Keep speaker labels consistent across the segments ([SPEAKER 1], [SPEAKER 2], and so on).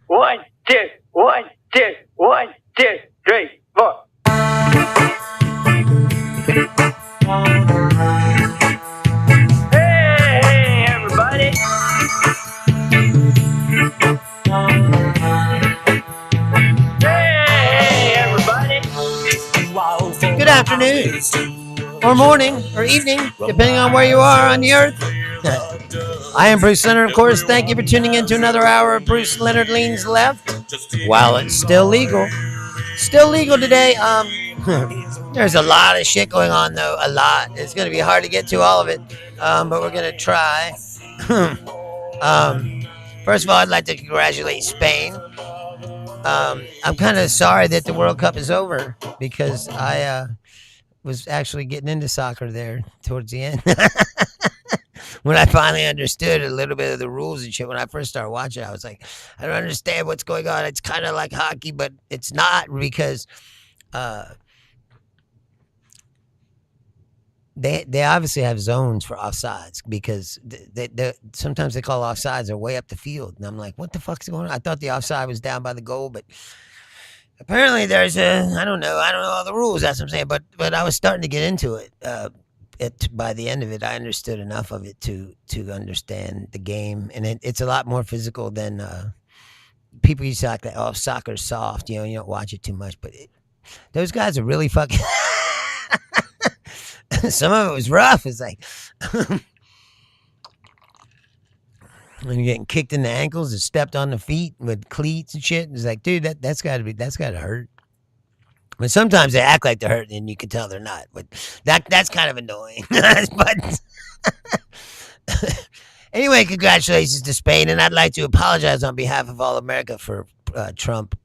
[SPEAKER 1] One, two, one, two, one, two, three, four. Hey, everybody. Hey, everybody.
[SPEAKER 2] Good afternoon, or morning, or evening, depending on where you are on the earth. I am Bruce Leonard, of course. Thank you for tuning in to another hour of Bruce Leonard Leans Left. While it's still legal. Still legal today. There's a lot of shit going on, though. A lot. It's going to be hard to get to all of it, but we're going to try. First of all, I'd like to congratulate Spain. I'm kind of sorry that the World Cup is over because I was actually getting into soccer there towards the end. When I finally understood a little bit of the rules and shit, when I first started watching, I was like, I don't understand what's going on. It's kind of like hockey, but it's not because they obviously have zones for offsides because sometimes they call offsides are way up the field. And I'm like, what the fuck's going on? I thought the offside was down by the goal, but apparently there's I don't know all the rules. That's what I'm saying. But I was starting to get into it. By the end of it, I understood enough of it to understand the game, and it's a lot more physical than people used to like that. Oh, soccer's soft, you don't watch it too much, but those guys are really fucking. Some of it was rough. It's like when you're getting kicked in the ankles and stepped on the feet with cleats and shit. It's like, dude, that's gotta hurt. But sometimes they act like they're hurting, and you can tell they're not. But that's kind of annoying. But anyway, congratulations to Spain, and I'd like to apologize on behalf of all America for Trump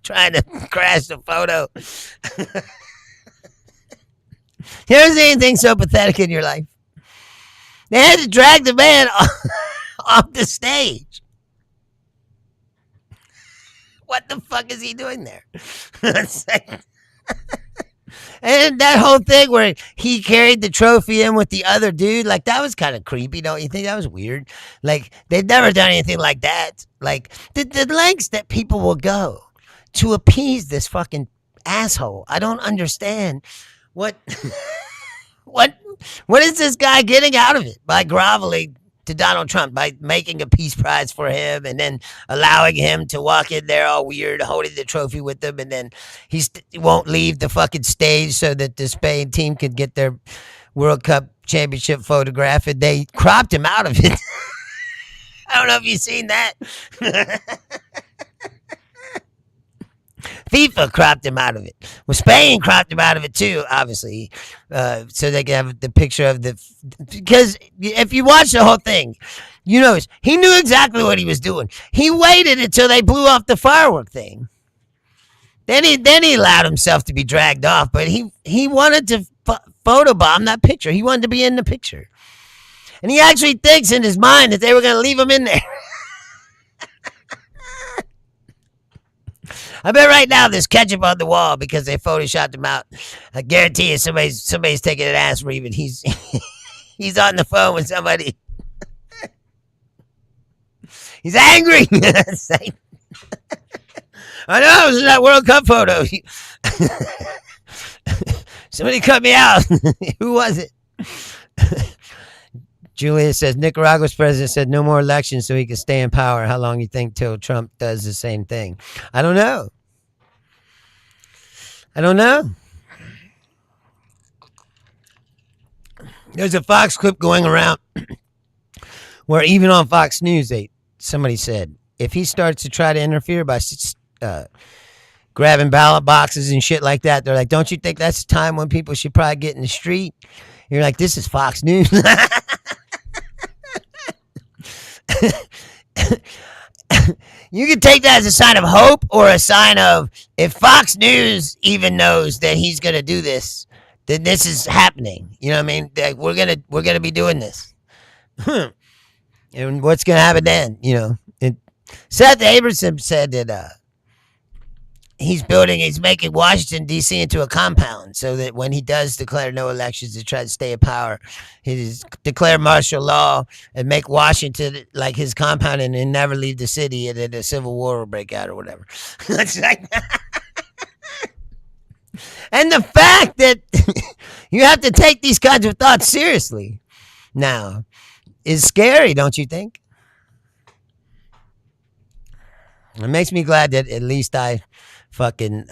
[SPEAKER 2] trying to crash the photo. You ever seen anything so pathetic in your life? They had to drag the man off the stage. What the fuck is he doing there? And that whole thing where he carried the trophy in with the other dude, like that was kind of creepy, don't you think? That was weird. Like they've never done anything like that. Like the lengths that people will go to appease this fucking asshole. I don't understand what what is this guy getting out of it by groveling to Donald Trump, by making a peace prize for him and then allowing him to walk in there all weird, holding the trophy with him, and then he won't leave the fucking stage so that the Spain team could get their World Cup championship photograph, and they cropped him out of it. I don't know if you've seen that. FIFA cropped him out of it. Well, Spain cropped him out of it too, obviously, so they can have the picture of the. Because if you watch the whole thing, you notice he knew exactly what he was doing. He waited until they blew off the firework thing. Then he allowed himself to be dragged off, but he wanted to photobomb that picture. He wanted to be in the picture, and he actually thinks in his mind that they were going to leave him in there. I bet right now there's ketchup on the wall because they photoshopped him out. I guarantee you somebody's taking an ass reaming. He's on the phone with somebody. He's angry. I know, it was in that World Cup photo. Somebody cut me out. Who was it? Julia says Nicaragua's president said no more elections so he can stay in power. How long you think till Trump does the same thing? I don't know. There's a Fox clip going around where even on Fox News, somebody said if he starts to try to interfere by grabbing ballot boxes and shit like that, they're like, don't you think that's the time when people should probably get in the street? You're like, this is Fox News. You can take that as a sign of hope or a sign of if Fox News even knows that he's going to do this, then this is happening. You know what I mean? Like, we're gonna be doing this. And what's going to happen then? Seth Abraham said that he's making Washington D.C. into a compound, so that when he does declare no elections to try to stay in power, he just declare martial law and make Washington like his compound, and never leave the city, and then a civil war will break out or whatever. It's like, and the fact that you have to take these kinds of thoughts seriously now is scary, don't you think? It makes me glad that at least I fucking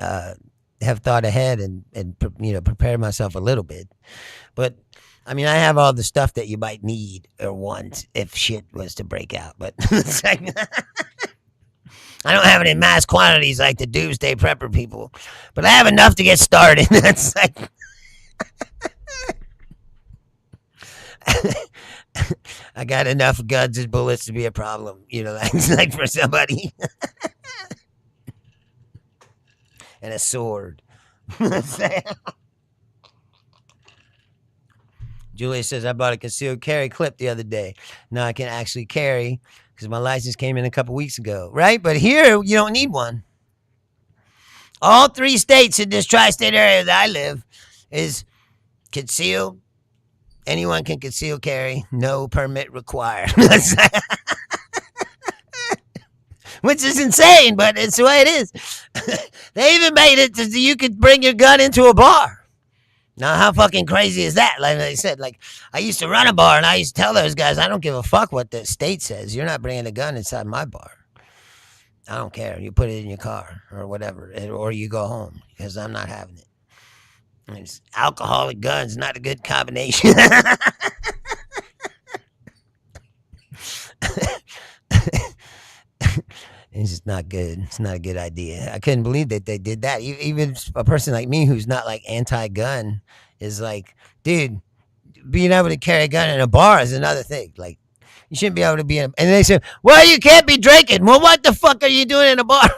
[SPEAKER 2] have thought ahead and prepared myself a little bit. But I mean, I have all the stuff that you might need or want if shit was to break out. But it's like, I don't have it in mass quantities like the doomsday prepper people, but I have enough to get started. That's like. I got enough guns and bullets to be a problem, like for somebody. And a sword. Julia says, I bought a concealed carry clip the other day. Now I can actually carry because my license came in a couple weeks ago, right? But here, you don't need one. All 3 states in this tri-state area that I live is concealed. Anyone can conceal carry, no permit required. Which is insane, but it's the way it is. They even made it so you could bring your gun into a bar. Now, how fucking crazy is that? Like I said, I used to run a bar, and I used to tell those guys, I don't give a fuck what the state says. You're not bringing a gun inside my bar. I don't care. You put it in your car or whatever, or you go home because I'm not having it. It's alcoholic guns, not a good combination. It's just not good. It's not a good idea. I couldn't believe that they did that. Even a person like me who's not like anti-gun is like, dude, being able to carry a gun in a bar is another thing. Like, you shouldn't be able to be in a, and they say, well, you can't be drinking. Well, what the fuck are you doing in a bar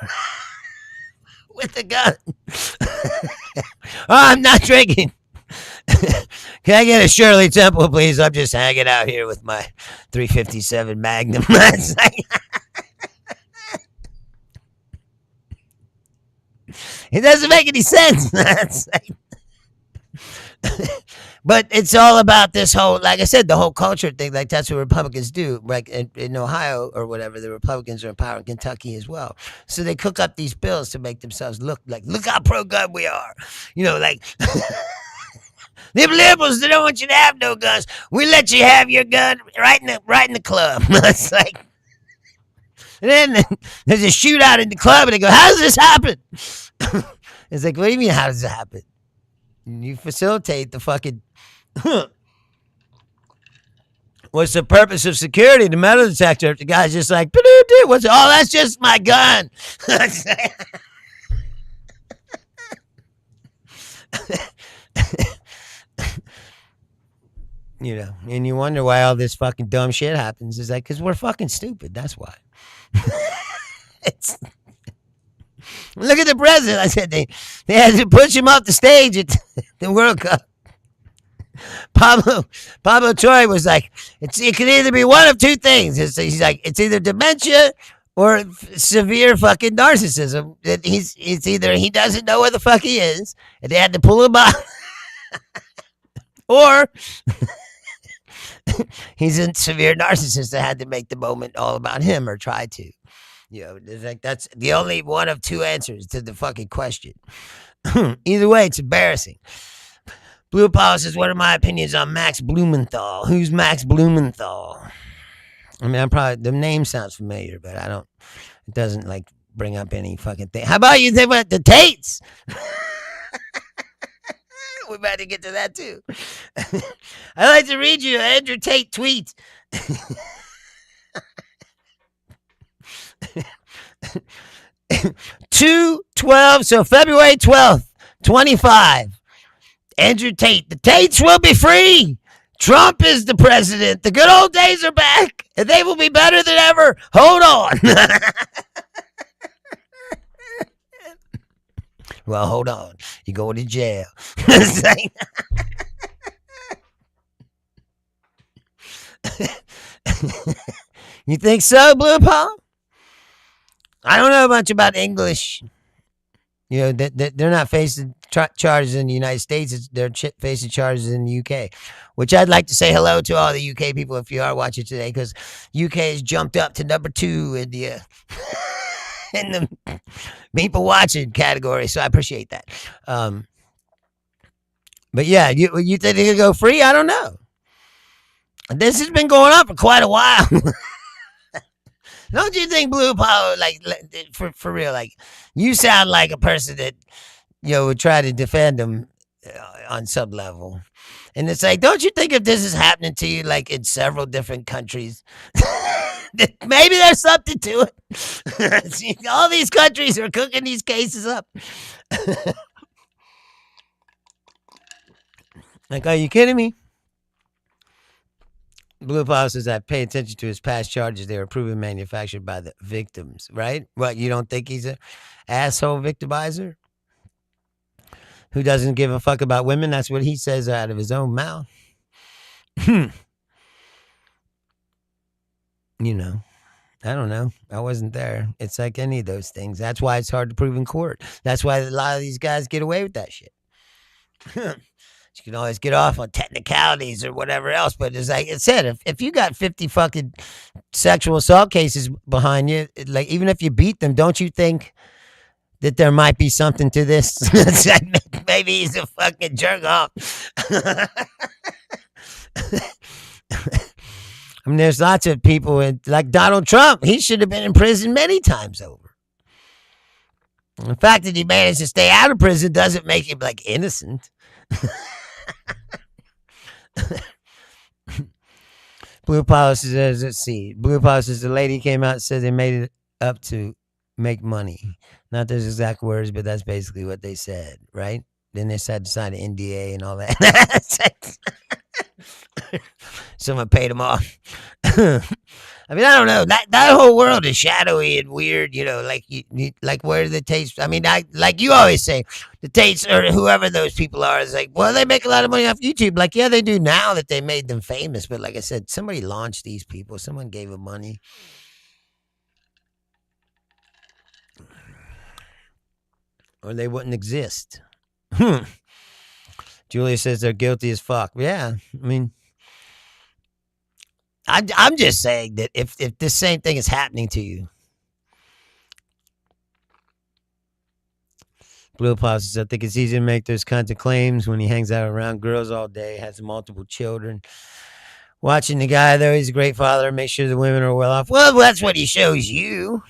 [SPEAKER 2] with a gun? Oh, I'm not drinking. Can I get a Shirley Temple, please? I'm just hanging out here with my 357 Magnum. It doesn't make any sense. But it's all about this whole, like I said, the whole culture thing. Like, that's what Republicans do. Like in Ohio or whatever, the Republicans are in power in Kentucky as well. So they cook up these bills to make themselves look how pro-gun we are. Like, them liberals, they don't want you to have no guns. We let you have your gun right in the club. It's like, and then there's a shootout in the club, and they go, how does this happen? It's like, what do you mean, how does it happen? You facilitate the fucking... What's the purpose of security? The metal detector. The guy's just like, what's? Oh, that's just my gun. And you wonder why all this fucking dumb shit happens. Is like, because we're fucking stupid. That's why. Look at the president. I said they had to push him off the stage at the World Cup. Pablo Torre was like, it could either be one of two things. He's like, it's either dementia or severe fucking narcissism. That it's either he doesn't know where the fuck he is, and they had to pull him out, or he's a severe narcissist that had to make the moment all about him or try to. It's like that's the only one of two answers to the fucking question. Either way, it's embarrassing. Blue Apollo says, what are my opinions on Max Blumenthal? Who's Max Blumenthal? I mean, the name sounds familiar, but it doesn't like bring up any fucking thing. How about you think about the Tates? We're about to get to that too. I'd like to read you Andrew Tate tweet. 2/12, so February 12th, 25. Andrew Tate, the Tates will be free. Trump is the president. The good old days are back, and they will be better than ever. Hold on. Well, hold on. You're going to jail. You think so, Blue Paul? I don't know much about English. You know that they're not facing charges in the United States; they're facing charges in the UK. Which I'd like to say hello to all the UK people if you are watching today, because UK has jumped up to number 2 in the in the people watching category. So I appreciate that. Um, but yeah, you think they could go free? I don't know. This has been going on for quite a while. Don't you think Blue Apollo, for real, like you sound like a person that would try to defend them on some level. And it's like, don't you think if this is happening to you, like in several different countries, that maybe there's something to it? See, all these countries are cooking these cases up. Like, are you kidding me? Blue Apollo says I pay attention to his past charges. They were proven manufactured by the victims, right? What, you don't think he's a asshole victimizer who doesn't give a fuck about women? That's what he says out of his own mouth. You know, I don't know. I wasn't there. It's like any of those things. That's why it's hard to prove in court. That's why a lot of these guys get away with that shit. You can always get off on technicalities or whatever else, but it's like it said, if you got 50 fucking sexual assault cases behind you, like even if you beat them, don't you think that there might be something to this? Maybe he's a fucking jerk off. I mean, there's lots of people like Donald Trump. He should have been in prison many times over. The fact that he managed to stay out of prison doesn't make him like innocent. Blue Apollo says, let's see. Blue Apollo says the lady came out and said they made it up to make money. Not those exact words, but that's basically what they said, right? Then they had to sign an NDA and all that. Someone paid them off. I mean, I don't know. That whole world is shadowy and weird. You know, like like where the tapes. I mean, like you always say, the tapes or whoever those people are is like, well, they make a lot of money off YouTube. Like, yeah, they do now that they made them famous. But like I said, somebody launched these people. Someone gave them money. Or they wouldn't exist. Julia says they're guilty as fuck. Yeah, I mean, I'm just saying that if this same thing is happening to you, Blue Apostles, I think it's easy to make those kinds of claims when he hangs out around girls all day, has multiple children. Watching the guy, though, he's a great father, make sure the women are well off. Well, that's what he shows you.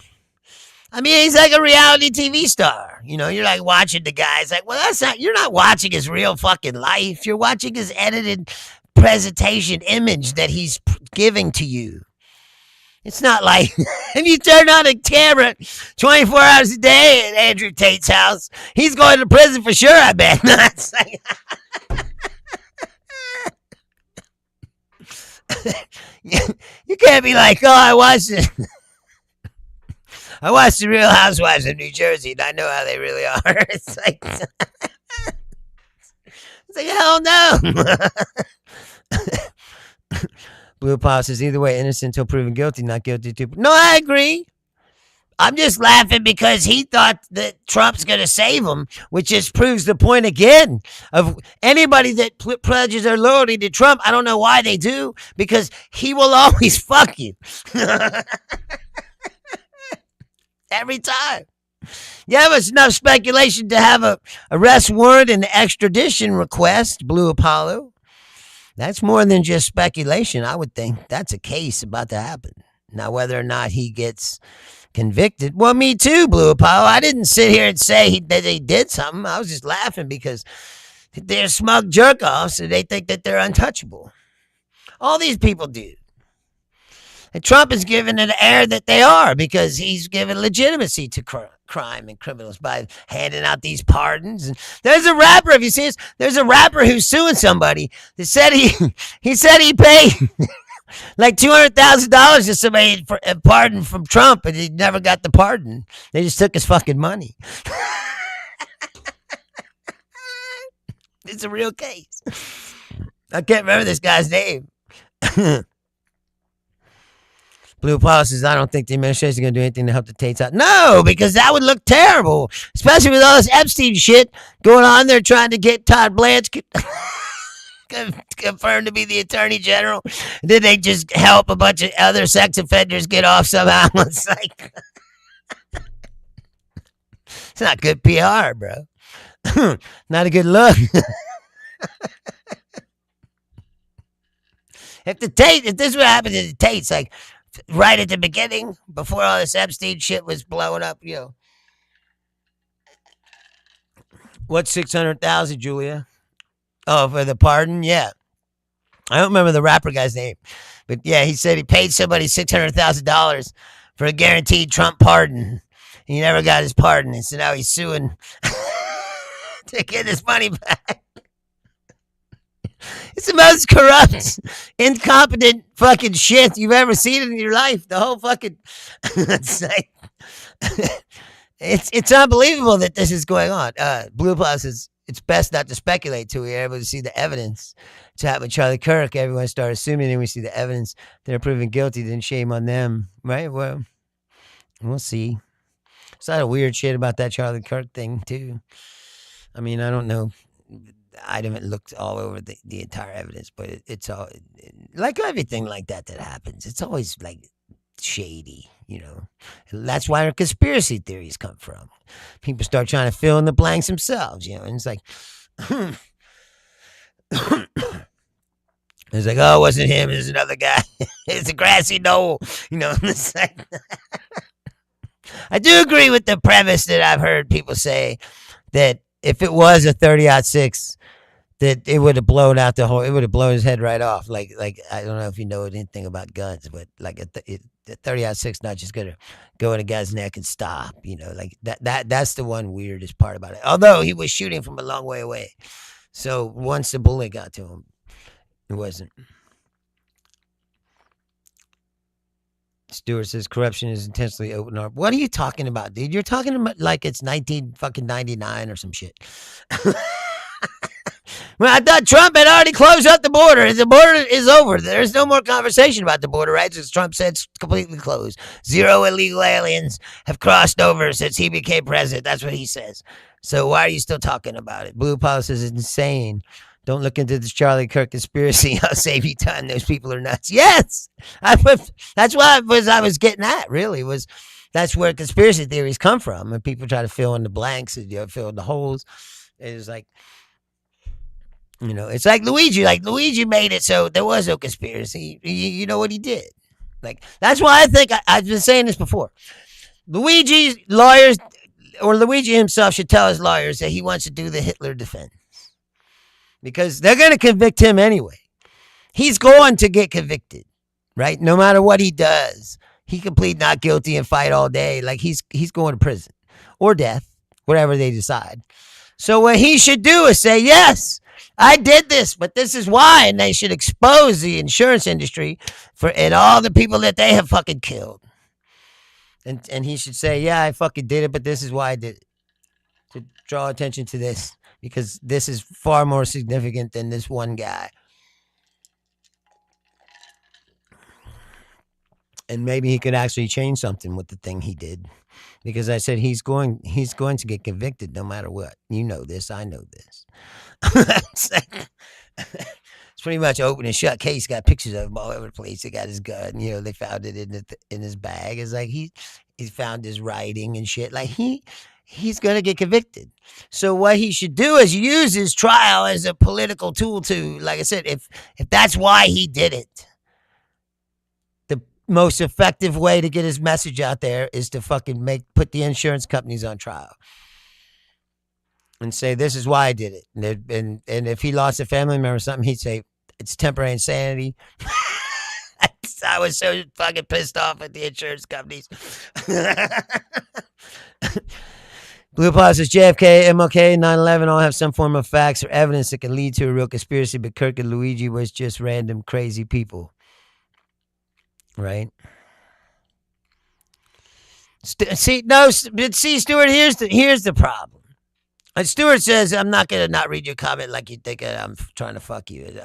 [SPEAKER 2] I mean, he's like a reality TV star. You know, you're like watching the guy. It's like, well, that's not, you're not watching his real fucking life. You're watching his edited presentation image that he's giving to you. It's not like if you turn on a camera 24 hours a day at Andrew Tate's house, he's going to prison for sure, I bet. It's like, you can't be like, oh, I watched it. I watched The Real Housewives of New Jersey, and I know how they really are. It's like hell no. Blue Paw says, either way, innocent until proven guilty, not guilty too. No, I agree. I'm just laughing because he thought that Trump's going to save him, which just proves the point again of anybody that pledges their loyalty to Trump. I don't know why they do, because he will always fuck you. Every time. Yeah, it was enough speculation to have a arrest warrant and extradition request, Blue Apollo. That's more than just speculation. I would think that's a case about to happen. Now, whether or not he gets convicted, well, me too, Blue Apollo. I didn't sit here and say that he did something. I was just laughing because they're smug jerk-offs and they think that they're untouchable. All these people do. And Trump is given an air that they are because he's given legitimacy to crime and criminals by handing out these pardons. And there's a rapper, if you see this, there's a rapper who's suing somebody that said he said he paid like $200,000 to somebody for a pardon from Trump, and he never got the pardon. They just took his fucking money. It's a real case. I can't remember this guy's name. Blue Paul says, I don't think the administration is going to do anything to help the Tates out. No, because that would look terrible, especially with all this Epstein shit going on. They're trying to get Todd Blanche confirmed to be the attorney general. Did they just help a bunch of other sex offenders get off somehow? It's like, it's not good PR, bro. Not a good look. If this would happen to the Tates, like right at the beginning, before all this Epstein shit was blowing up, What's 600,000, Julia? Oh, for the pardon? Yeah. I don't remember the rapper guy's name. But yeah, he said he paid somebody $600,000 for a guaranteed Trump pardon. He never got his pardon, and so now he's suing to get his money back. It's the most corrupt, incompetent fucking shit you've ever seen in your life. The whole fucking it's like, it's unbelievable that this is going on. Blue Plus says it's best not to speculate till we're able to see the evidence. It's happened with Charlie Kirk. Everyone started assuming, and we see the evidence. They're proven guilty. Then shame on them, right? Well, we'll see. It's a lot of weird shit about that Charlie Kirk thing too. I mean, I don't know. I haven't looked all over the entire evidence, but it's all like everything like that happens. It's always like shady, That's where conspiracy theories come from. People start trying to fill in the blanks themselves, and it's like, it's like, oh, it wasn't him, it was another guy. It's a grassy knoll, It's like, I do agree with the premise that I've heard people say that if it was a 30-06, that it would have blown out it would have blown his head right off. Like I don't know if you know anything about guns, but like a 30-06 not just gonna go in a guy's neck and stop. Like that's the one weirdest part about it. Although he was shooting from a long way away, so once the bullet got to him, it wasn't. Stewart says corruption is intentionally open up. What are you talking about, dude? You're talking about like it's 1999 or some shit. Well, I thought Trump had already closed up the border. The border is over. There's no more conversation about the border, right? Since Trump said it's completely closed. 0 illegal aliens have crossed over since he became president. That's what he says. So why are you still talking about it? Blue Policy is insane. Don't look into this Charlie Kirk conspiracy. I'll save you time. Those people are nuts. Yes, that's what I was getting at. Really, that's where conspiracy theories come from, and people try to fill in the blanks and fill in the holes. It's like, it's like Luigi. Like Luigi made it so there was no conspiracy. You know what he did? Like that's why I think I've been saying this before. Luigi's lawyers or Luigi himself should tell his lawyers that he wants to do the Hitler defense. Because they're going to convict him anyway. He's going to get convicted, right? No matter what he does, he can plead not guilty and fight all day. Like he's going to prison or death, whatever they decide. So what he should do is say, yes, I did this, but this is why. And they should expose the insurance industry and all the people that they have fucking killed. And he should say, yeah, I fucking did it, but this is why I did it. To draw attention to this. Because this is far more significant than this one guy. And maybe he could actually change something with the thing he did. Because I said he's going to get convicted no matter what. You know this, I know this. It's pretty much open and shut case. Got pictures of him all over the place. They got his gun, they found it in his bag. It's like he found his writing and shit. Like he's going to get convicted. So what he should do is use his trial as a political tool to, like I said, if that's why he did it, the most effective way to get his message out there is to fucking put the insurance companies on trial and say, this is why I did it. And if he lost a family member or something, he'd say, it's temporary insanity. I was so fucking pissed off at the insurance companies. Blue Paul says JFK, MLK, 9/11 all have some form of facts or evidence that can lead to a real conspiracy, but Kirk and Luigi was just random crazy people. Right? See, Stuart, here's the problem. Stuart says, I'm not going to not read your comment like you think I'm trying to fuck you.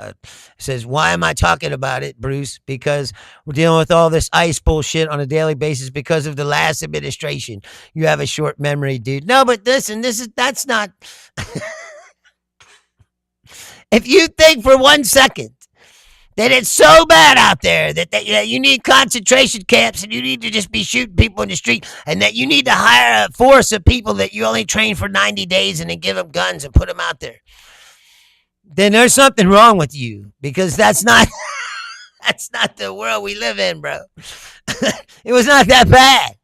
[SPEAKER 2] Says, why am I talking about it, Bruce? Because we're dealing with all this ICE bullshit on a daily basis because of the last administration. You have a short memory, dude. No, but listen, that's not. If you think for 1 second that it's so bad out there that you need concentration camps and you need to just be shooting people in the street and that you need to hire a force of people that you only train for 90 days and then give them guns and put them out there, then there's something wrong with you because that's not that's not the world we live in, bro. It was not that bad.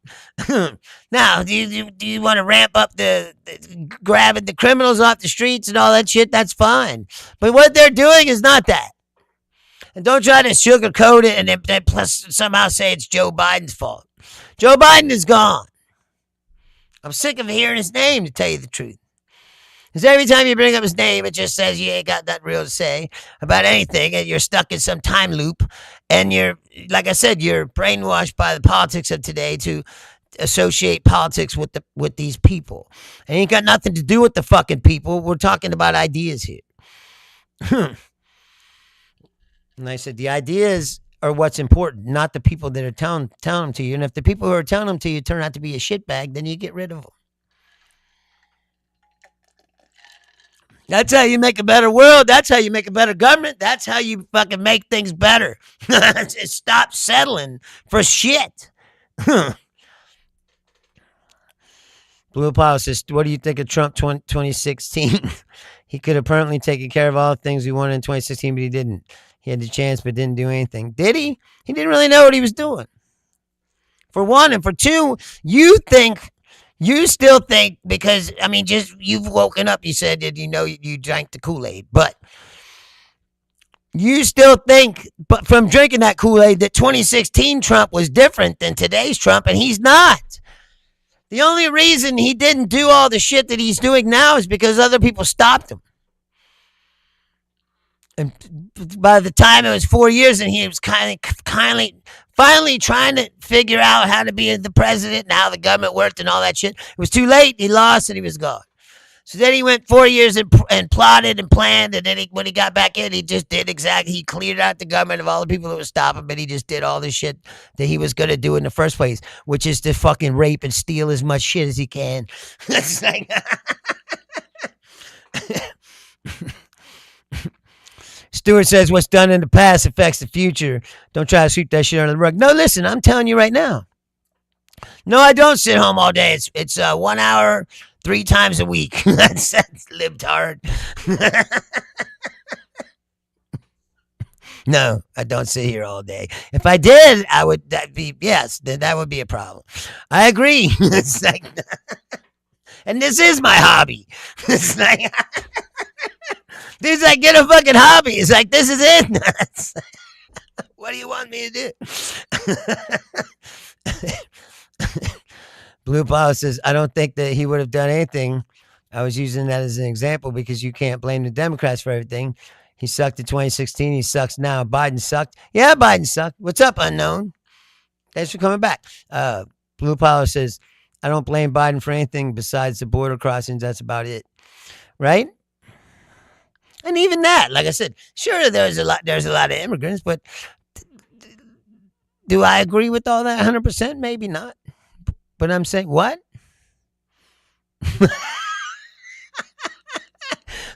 [SPEAKER 2] Now, do you want to ramp up the grabbing the criminals off the streets and all that shit? That's fine. But what they're doing is not that. And don't try to sugarcoat it and then plus somehow say it's Joe Biden's fault. Joe Biden is gone. I'm sick of hearing his name, to tell you the truth. Because every time you bring up his name, it just says you ain't got nothing real to say about anything, and you're stuck in some time loop. And you're, like I said, you're brainwashed by the politics of today to associate politics with these people. And it ain't got nothing to do with the fucking people. We're talking about ideas here. And I said, the ideas are what's important, not the people that are telling them to you. And if the people who are telling them to you turn out to be a shitbag, then you get rid of them. That's how you make a better world. That's how you make a better government. That's how you fucking make things better. Stop settling for shit. Blue Apollo says, what do you think of Trump 2016? He could apparently taken care of all the things we wanted in 2016, but he didn't. He had the chance, but didn't do anything. Did he? He didn't really know what he was doing. For one, and for two, you still think, because, I mean, just you've woken up, you said that you drank the Kool-Aid, but you still think, but from drinking that Kool-Aid, that 2016 Trump was different than today's Trump, and he's not. The only reason he didn't do all the shit that he's doing now is because other people stopped him. And by the time it was 4 years, and he was finally trying to figure out how to be the president and how the government worked and all that shit. It was too late. He lost and he was gone. So then he went 4 years and plotted and planned. And then when he got back in, he just did exactly. He cleared out the government of all the people that would stop him. But he just did all the shit that he was going to do in the first place, which is to fucking rape and steal as much shit as he can. It's like... Stewart says what's done in the past affects the future. Don't try to sweep that shit under the rug. No, listen, I'm telling you right now. No, I don't sit home all day. It's 1 hour, 3 times a week. That's lived hard. No, I don't sit here all day. If I did, that would be a problem. I agree. It's like, and this is my hobby. It's like... Dude's like, get a fucking hobby. It's like, this is it. What do you want me to do? Blue Power says, I don't think that he would have done anything. I was using that as an example because you can't blame the Democrats for everything. He sucked in 2016. He sucks now. Biden sucked. Yeah, Biden sucked. What's up, unknown? Thanks for coming back. Blue Power says, I don't blame Biden for anything besides the border crossings. That's about it. Right? And even that, like I said, sure, there's a lot of immigrants, but do I agree with all that 100%? Maybe not. But I'm saying, what?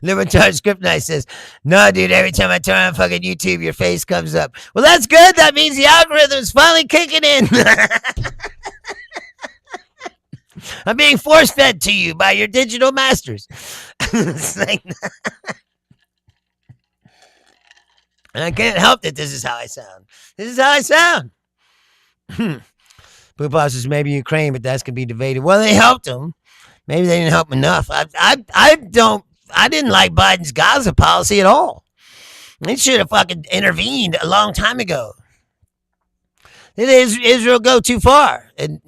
[SPEAKER 2] Libertard Script Night says, no, dude, every time I turn on fucking YouTube, your face comes up. Well, that's good. That means the algorithm's finally kicking in. I'm being force-fed to you by your digital masters. It's like... And I can't help that this is how I sound. This is how I sound. Blue Boss says maybe Ukraine, but that's going to be debated. Well, they helped him. Maybe they didn't help him enough. I didn't like Biden's Gaza policy at all. They should have fucking intervened a long time ago. Did Israel go too far? And,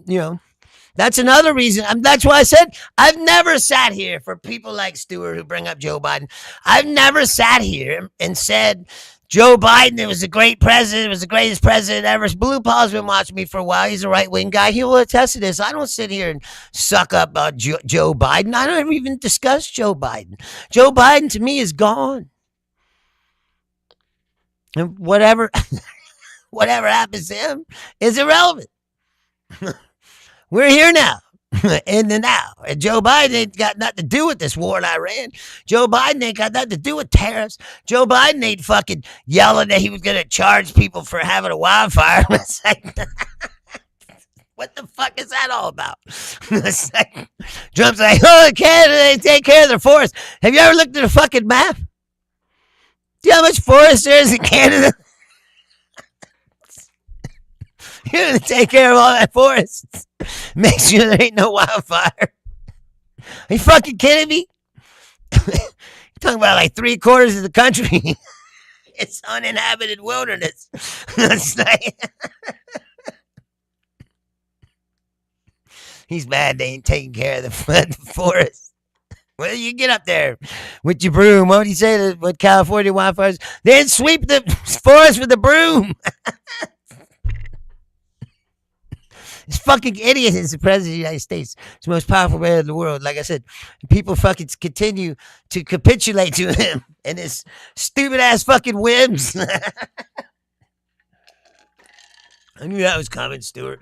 [SPEAKER 2] That's another reason. That's why I said I've never sat here for people like Stewart who bring up Joe Biden. I've never sat here and said Joe Biden, it was a great president, it was the greatest president ever. Blue Paul's been watching me for a while. He's a right wing guy. He will attest to this. I don't sit here and suck up Joe Biden. I don't even discuss Joe Biden. Joe Biden to me is gone. And whatever happens to him is irrelevant. We're here now, in the now. And Joe Biden ain't got nothing to do with this war in Iran. Joe Biden ain't got nothing to do with tariffs. Joe Biden ain't fucking yelling that he was going to charge people for having a wildfire. It's like, what the fuck is that all about? Like, Trump's like, oh, Canada, they take care of their forests. Have you ever looked at a fucking map? Do you know how much forest there is in Canada? You're going to take care of all that forest. Make sure there ain't no wildfire. Are you fucking kidding me? You're talking about like 3/4 of the country. It's uninhabited wilderness. It's like, he's mad they ain't taking care of the forest. Well, you get up there with your broom. What would you say with California wildfires? Then sweep the forest with a broom. This fucking idiot is the president of the United States. It's the most powerful man in the world. Like I said, people fucking continue to capitulate to him and his stupid ass fucking whims. I knew that was coming, Stuart.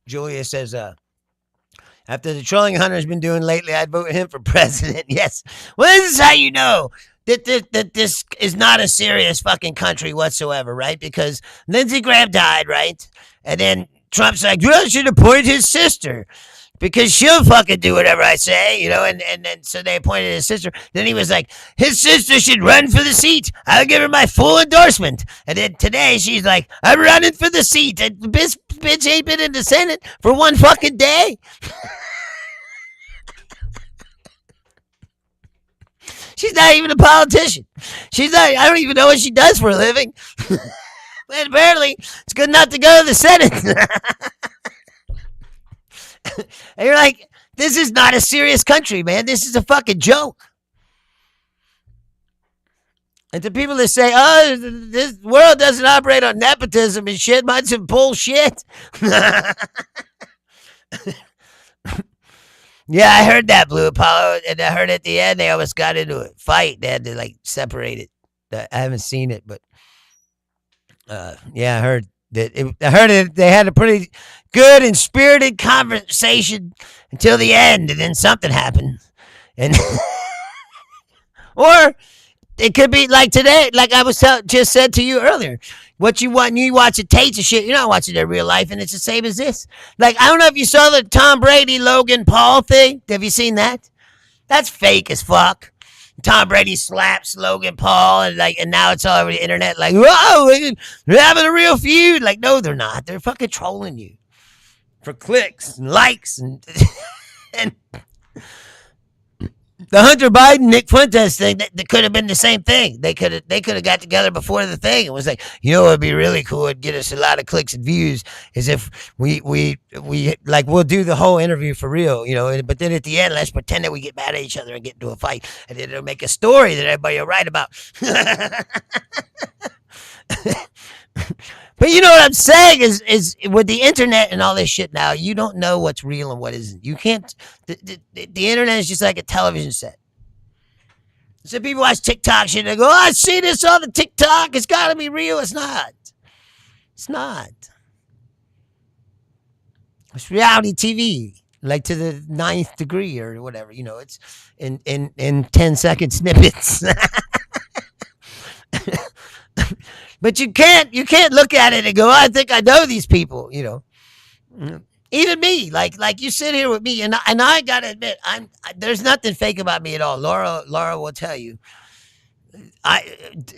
[SPEAKER 2] Julia says, after the trolling Hunter's been doing lately, I'd vote him for president. Yes. Well, this is how you know that this is not a serious fucking country whatsoever, right? Because Lindsey Graham died, right? And then Trump's like, well, I should appoint his sister because she'll fucking do whatever I say, you know, and then so they appointed his sister. Then he was like, his sister should run for the seat. I'll give her my full endorsement. And then today she's like, I'm running for the seat. And this bitch ain't been in the Senate for one fucking day. She's not even a politician. She's not, I don't even know what she does for a living. And apparently, it's good enough to go to the Senate. And you're like, this is not a serious country, man. This is a fucking joke. And to people that say, oh, this world doesn't operate on nepotism and shit, mine's some bullshit. Yeah, I heard that, Blue Apollo, and I heard at the end they almost got into a fight. They had to, like, separate it. I haven't seen it, but yeah, I heard that. I heard it. They had a pretty good and spirited conversation until the end, and then something happened. And or it could be like today, like I was just said to you earlier. What you want, you watch a tapes of shit. You're not watching their real life, and it's the same as this. Like, I don't know if you saw the Tom Brady Logan Paul thing. Have you seen that? That's fake as fuck. Tom Brady slaps Logan Paul, and now it's all over the internet. Like, whoa, they're having a real feud. Like, no, they're not. They're fucking trolling you for clicks and likes and and the Hunter Biden Nick Fuentes thing. That could have been the same thing. They could have got together before the thing. It was like, you know, it'd be really cool. It'd get us a lot of clicks and views. Is if we like we'll do the whole interview for real, you know. But then at the end, let's pretend that we get mad at each other and get into a fight, and then it'll make a story that everybody will write about. But you know what I'm saying is with the internet and all this shit now, you don't know what's real and what isn't. You can't. The internet is just like a television set. So people watch TikTok shit and they go, oh, I see this on the TikTok. It's got to be real. It's not. It's not. It's reality TV, like to the 9th degree or whatever. You know, it's in 10-second snippets. But you can't look at it and go, oh, I think I know these people, you know. Even me, like you sit here with me, and I gotta admit, there's nothing fake about me at all. Laura will tell you.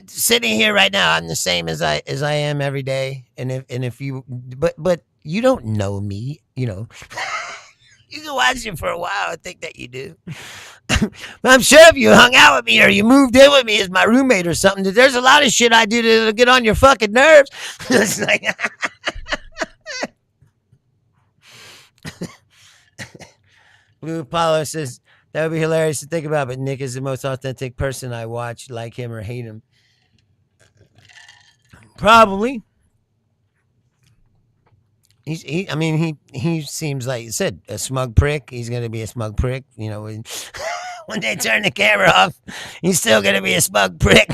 [SPEAKER 2] Sitting here right now, I'm the same as I am every day. And if you, but you don't know me, you know. You can watch it for a while and think that you do. But I'm sure if you hung out with me or you moved in with me as my roommate or something, that there's a lot of shit I do to get on your fucking nerves. It's like, Blue Apollo says that would be hilarious to think about, but Nick is the most authentic person I watch, like him or hate him. Probably. I mean, he seems like you said a smug prick. He's gonna be a smug prick. You know, when, when they turn the camera off, he's still gonna be a smug prick.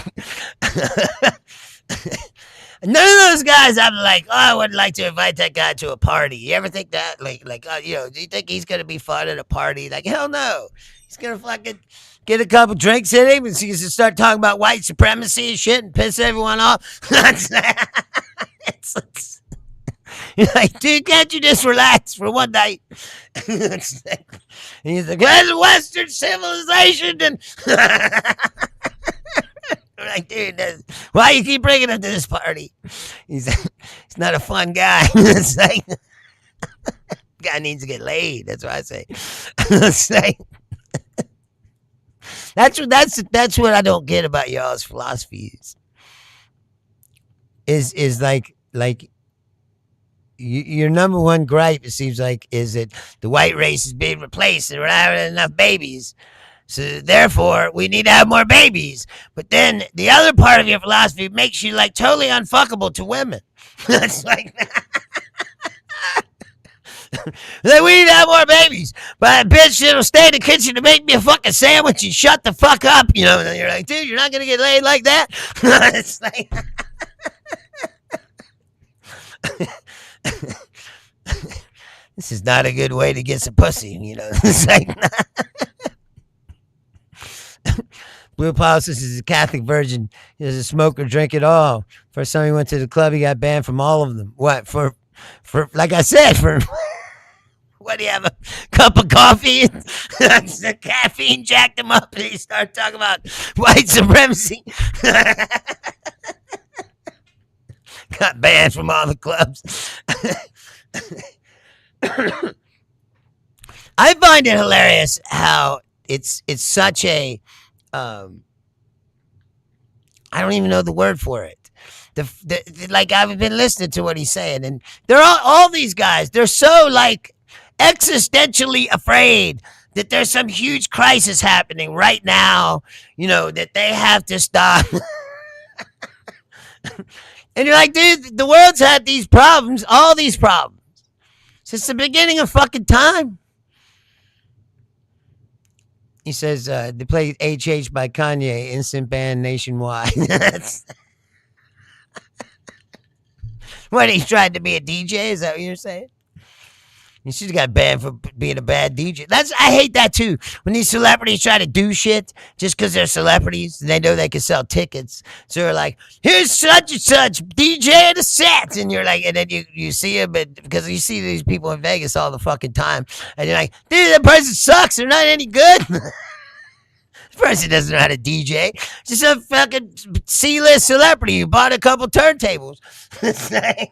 [SPEAKER 2] None of those guys, I'm like, oh, I would like to invite that guy to a party. You ever think that? You know, do you think he's gonna be fun at a party? Like, hell no. He's gonna fucking get a couple drinks in him and he's gonna start talking about white supremacy and shit and piss everyone off. It's you're like, dude, can't you just relax for one night? And he's like, there's Western civilization. And I'm like, dude, why you keep bringing him to this party? He's not a fun guy. It's like, guy needs to get laid. That's what I say. It's like, that's what I don't get about y'all's philosophies. Is like your number one gripe, it seems like, is that the white race is being replaced and we're not having enough babies. So therefore, we need to have more babies. But then the other part of your philosophy makes you like totally unfuckable to women. That's like, like, we need to have more babies. But a bitch that'll stay in the kitchen to make me a fucking sandwich and shut the fuck up. You know, and you're like, dude, you're not going to get laid like that. It's like, this is not a good way to get some pussy, you know. It's like, Blue Apollo says he's a Catholic virgin. He doesn't smoke or drink at all. First time he went to the club, he got banned from all of them. What? For like I said, for what, do you have, a cup of coffee? The caffeine jacked him up and he started talking about white supremacy. Got banned from all the clubs. I find it hilarious how it's such a I don't even know the word for it. Like, I've been listening to what he's saying, and they're all these guys. They're so like existentially afraid that there's some huge crisis happening right now. You know, that they have to stop. And you're like, dude, the world's had these problems, all these problems, since the beginning of fucking time. He says they play HH by Kanye, instant ban nationwide. What, he tried to be a DJ? Is that what you're saying? You should have got banned for being a bad DJ. I hate that too. When these celebrities try to do shit just because they're celebrities and they know they can sell tickets. So they're like, here's such and such DJ at a set. And you're like, and then you see him, because you see these people in Vegas all the fucking time. And you're like, dude, that person sucks. They're not any good. This person doesn't know how to DJ. Just a fucking C-list celebrity who bought a couple turntables. It's like,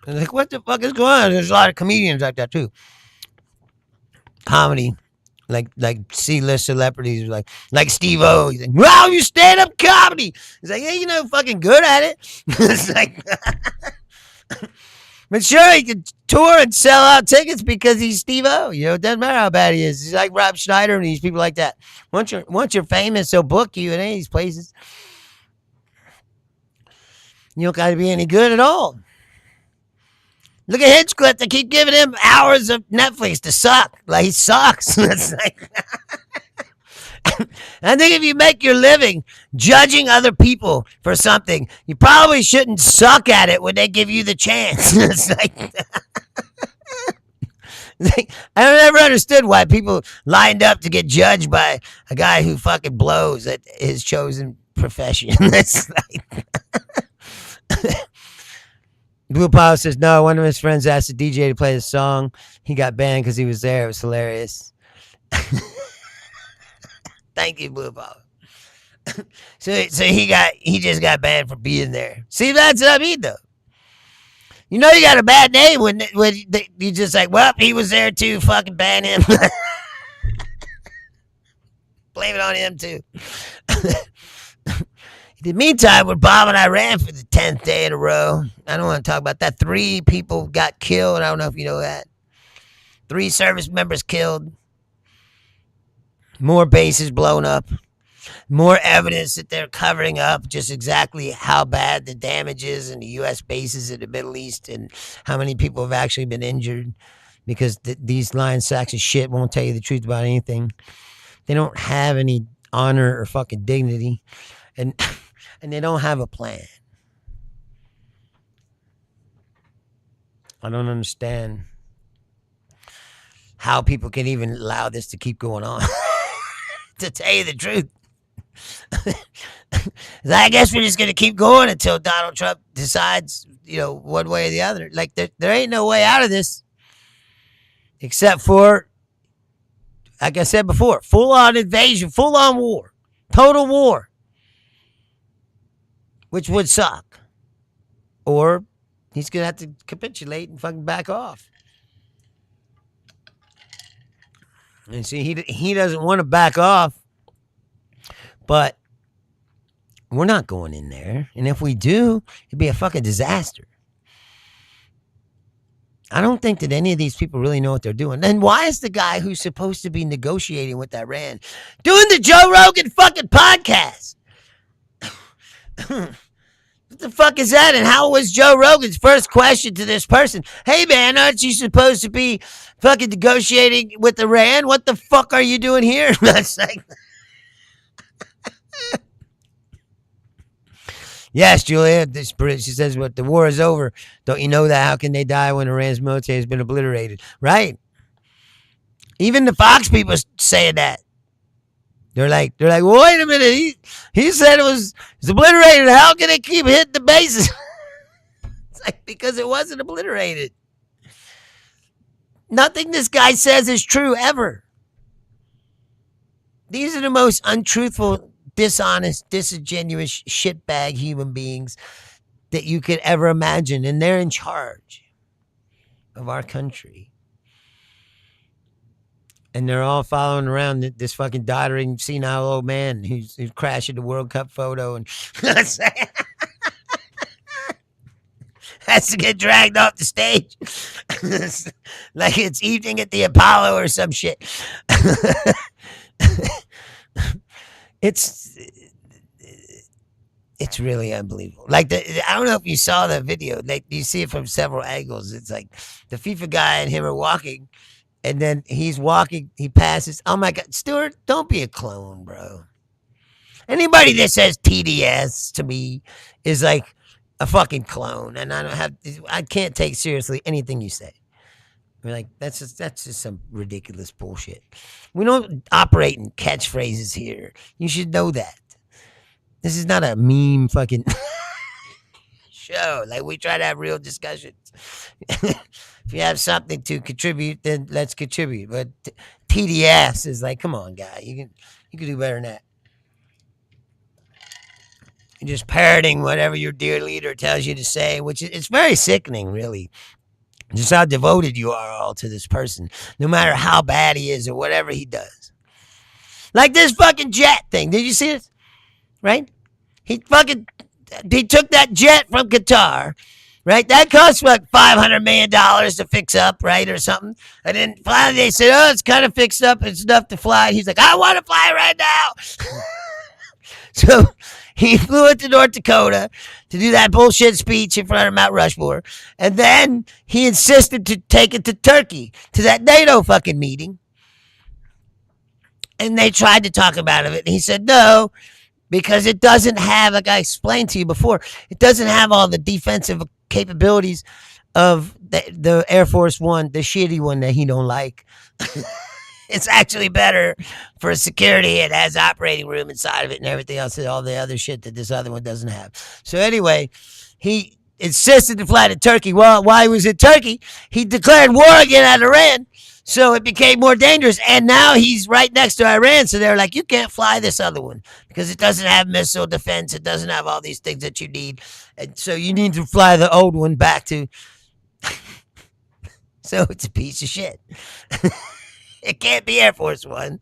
[SPEAKER 2] like, what the fuck is going on? There's a lot of comedians like that too. Comedy, like C-list celebrities, like Steve-O. He's like, wow, you stand up comedy. He's like, hey, you know, fucking good at it. It's like, but sure, he can tour and sell out tickets because he's Steve-O. You know, it doesn't matter how bad he is. He's like Rob Schneider and these people like that. Once you're famous, they'll book you in any of these places. You don't got to be any good at all. Look at Hinchcliffe. They keep giving him hours of Netflix to suck. Like, he sucks. It's like, I think if you make your living judging other people for something, you probably shouldn't suck at it when they give you the chance. It's like, I never understood why people lined up to get judged by a guy who fucking blows at his chosen profession. It's like, Blue Power says, no, one of his friends asked the DJ to play the song. He got banned because he was there. It was hilarious. Thank you, Blue Power. So he just got banned for being there. See, that's what I mean, though. You know you got a bad name when you just like, well, he was there too, fucking ban him. Blame it on him, too. In the meantime, we're bombing Iran for the 10th day in a row. I don't want to talk about that. 3 people got killed. I don't know if you know that. 3 service members killed. More bases blown up. More evidence that they're covering up just exactly how bad the damage is in the U.S. bases in the Middle East and how many people have actually been injured because these lying sacks of shit won't tell you the truth about anything. They don't have any honor or fucking dignity, and and they don't have a plan. I don't understand how people can even allow this to keep going on. To tell you the truth. I guess we're just going to keep going until Donald Trump decides, one way or the other. Like, there ain't no way out of this except for, like I said before, full-on invasion, full-on war, total war, which would suck. Or he's going to have to capitulate and fucking back off. And see, he doesn't want to back off, but we're not going in there. And if we do, it'd be a fucking disaster. I don't think that any of these people really know what they're doing. Then why is the guy who's supposed to be negotiating with Iran doing the Joe Rogan fucking podcast? What the fuck is that? And how was Joe Rogan's first question to this person? Hey, man, aren't you supposed to be fucking negotiating with Iran? What the fuck are you doing here? That's like... Yes, Julia, she says, "What the war is over. Don't you know that? How can they die when Iran's military has been obliterated?" Right? Even the Fox people saying that. They're like, well, wait a minute. He said it was obliterated. How can it keep hitting the bases? It's like, because it wasn't obliterated. Nothing this guy says is true ever. These are the most untruthful, dishonest, disingenuous shitbag human beings that you could ever imagine, and they're in charge of our country. And they're all following around this fucking doddering, senile old man who's crashing the World Cup photo and has to get dragged off the stage like it's evening at the Apollo or some shit. It's really unbelievable. Like, I don't know if you saw the video. Like, you see it from several angles. It's like the FIFA guy and him are walking, and then he's walking. He passes. Oh my God, Stuart, don't be a clone, bro. Anybody that says TDS to me is like a fucking clone, and I can't take seriously anything you say. We're like, that's just some ridiculous bullshit. We don't operate in catchphrases here. You should know that. This is not a meme fucking show. Like, we try to have real discussions. If you have something to contribute, then let's contribute. But TDS is like, come on, guy. You can do better than that. You're just parroting whatever your dear leader tells you to say, which it's very sickening, really. Just how devoted you are all to this person, no matter how bad he is or whatever he does. Like this fucking jet thing. Did you see it? Right? He took that jet from Qatar, right? That cost like $500 million to fix up, right? Or something. And then finally they said, oh, it's kind of fixed up. It's enough to fly. He's like, I want to fly right now. So he flew it to North Dakota to do that bullshit speech in front of Mount Rushmore. And then he insisted to take it to Turkey, to that NATO fucking meeting. And they tried to talk about it. And he said, no, because it doesn't have, like I explained to you before, it doesn't have all the defensive capabilities of the Air Force One, the shitty one that he don't like. It's actually better for security. It has operating room inside of it and everything else, and all the other shit that this other one doesn't have. So anyway, he insisted to fly to Turkey. Well, while he was in Turkey, he declared war again on Iran. So it became more dangerous. And now he's right next to Iran. So they're like, you can't fly this other one because it doesn't have missile defense. It doesn't have all these things that you need. And so you need to fly the old one back to. So it's a piece of shit. It can't be Air Force One.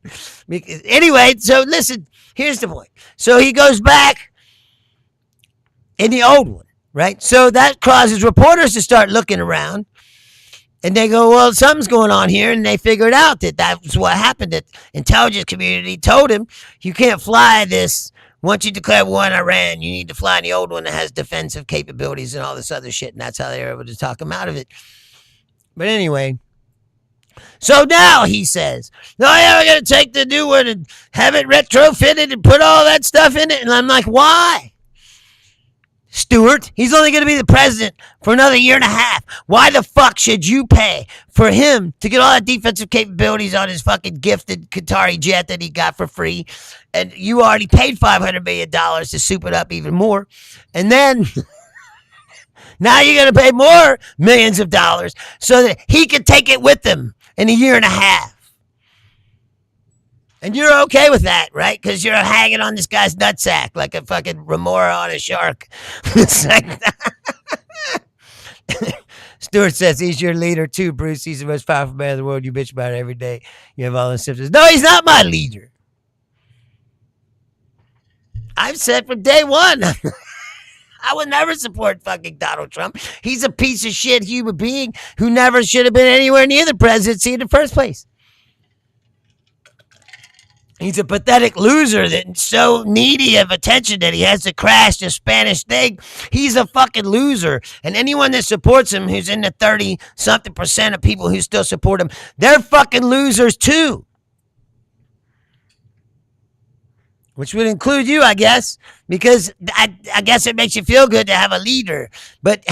[SPEAKER 2] Anyway, so listen, here's the point. So he goes back in the old one, right? So that causes reporters to start looking around. And they go, well, something's going on here. And they figured out that that's what happened. That intelligence community told him, you can't fly this. Once you declare war on Iran, you need to fly in the old one that has defensive capabilities and all this other shit. And that's how they were able to talk him out of it. But anyway, so now he says, no, yeah, we're going to take the new one and have it retrofitted and put all that stuff in it. And I'm like, why? Stewart, he's only going to be the president for another year and a half. Why the fuck should you pay for him to get all that defensive capabilities on his fucking gifted Qatari jet that he got for free? And you already paid $500 million to soup it up even more. And then now you're going to pay more millions of dollars so that he can take it with him in a year and a half. And you're okay with that, right? Because you're hanging on this guy's nutsack like a fucking remora on a shark. It's like Stewart says he's your leader too, Bruce. He's the most powerful man in the world. You bitch about it every day. You have all the symptoms. No, he's not my leader. I've said from day one, I would never support fucking Donald Trump. He's a piece of shit human being who never should have been anywhere near the presidency in the first place. He's a pathetic loser that's so needy of attention that he has to crash the Spanish thing. He's a fucking loser. And anyone that supports him, who's in the 30-something% of people who still support him, they're fucking losers too. Which would include you, I guess, because I guess it makes you feel good to have a leader. But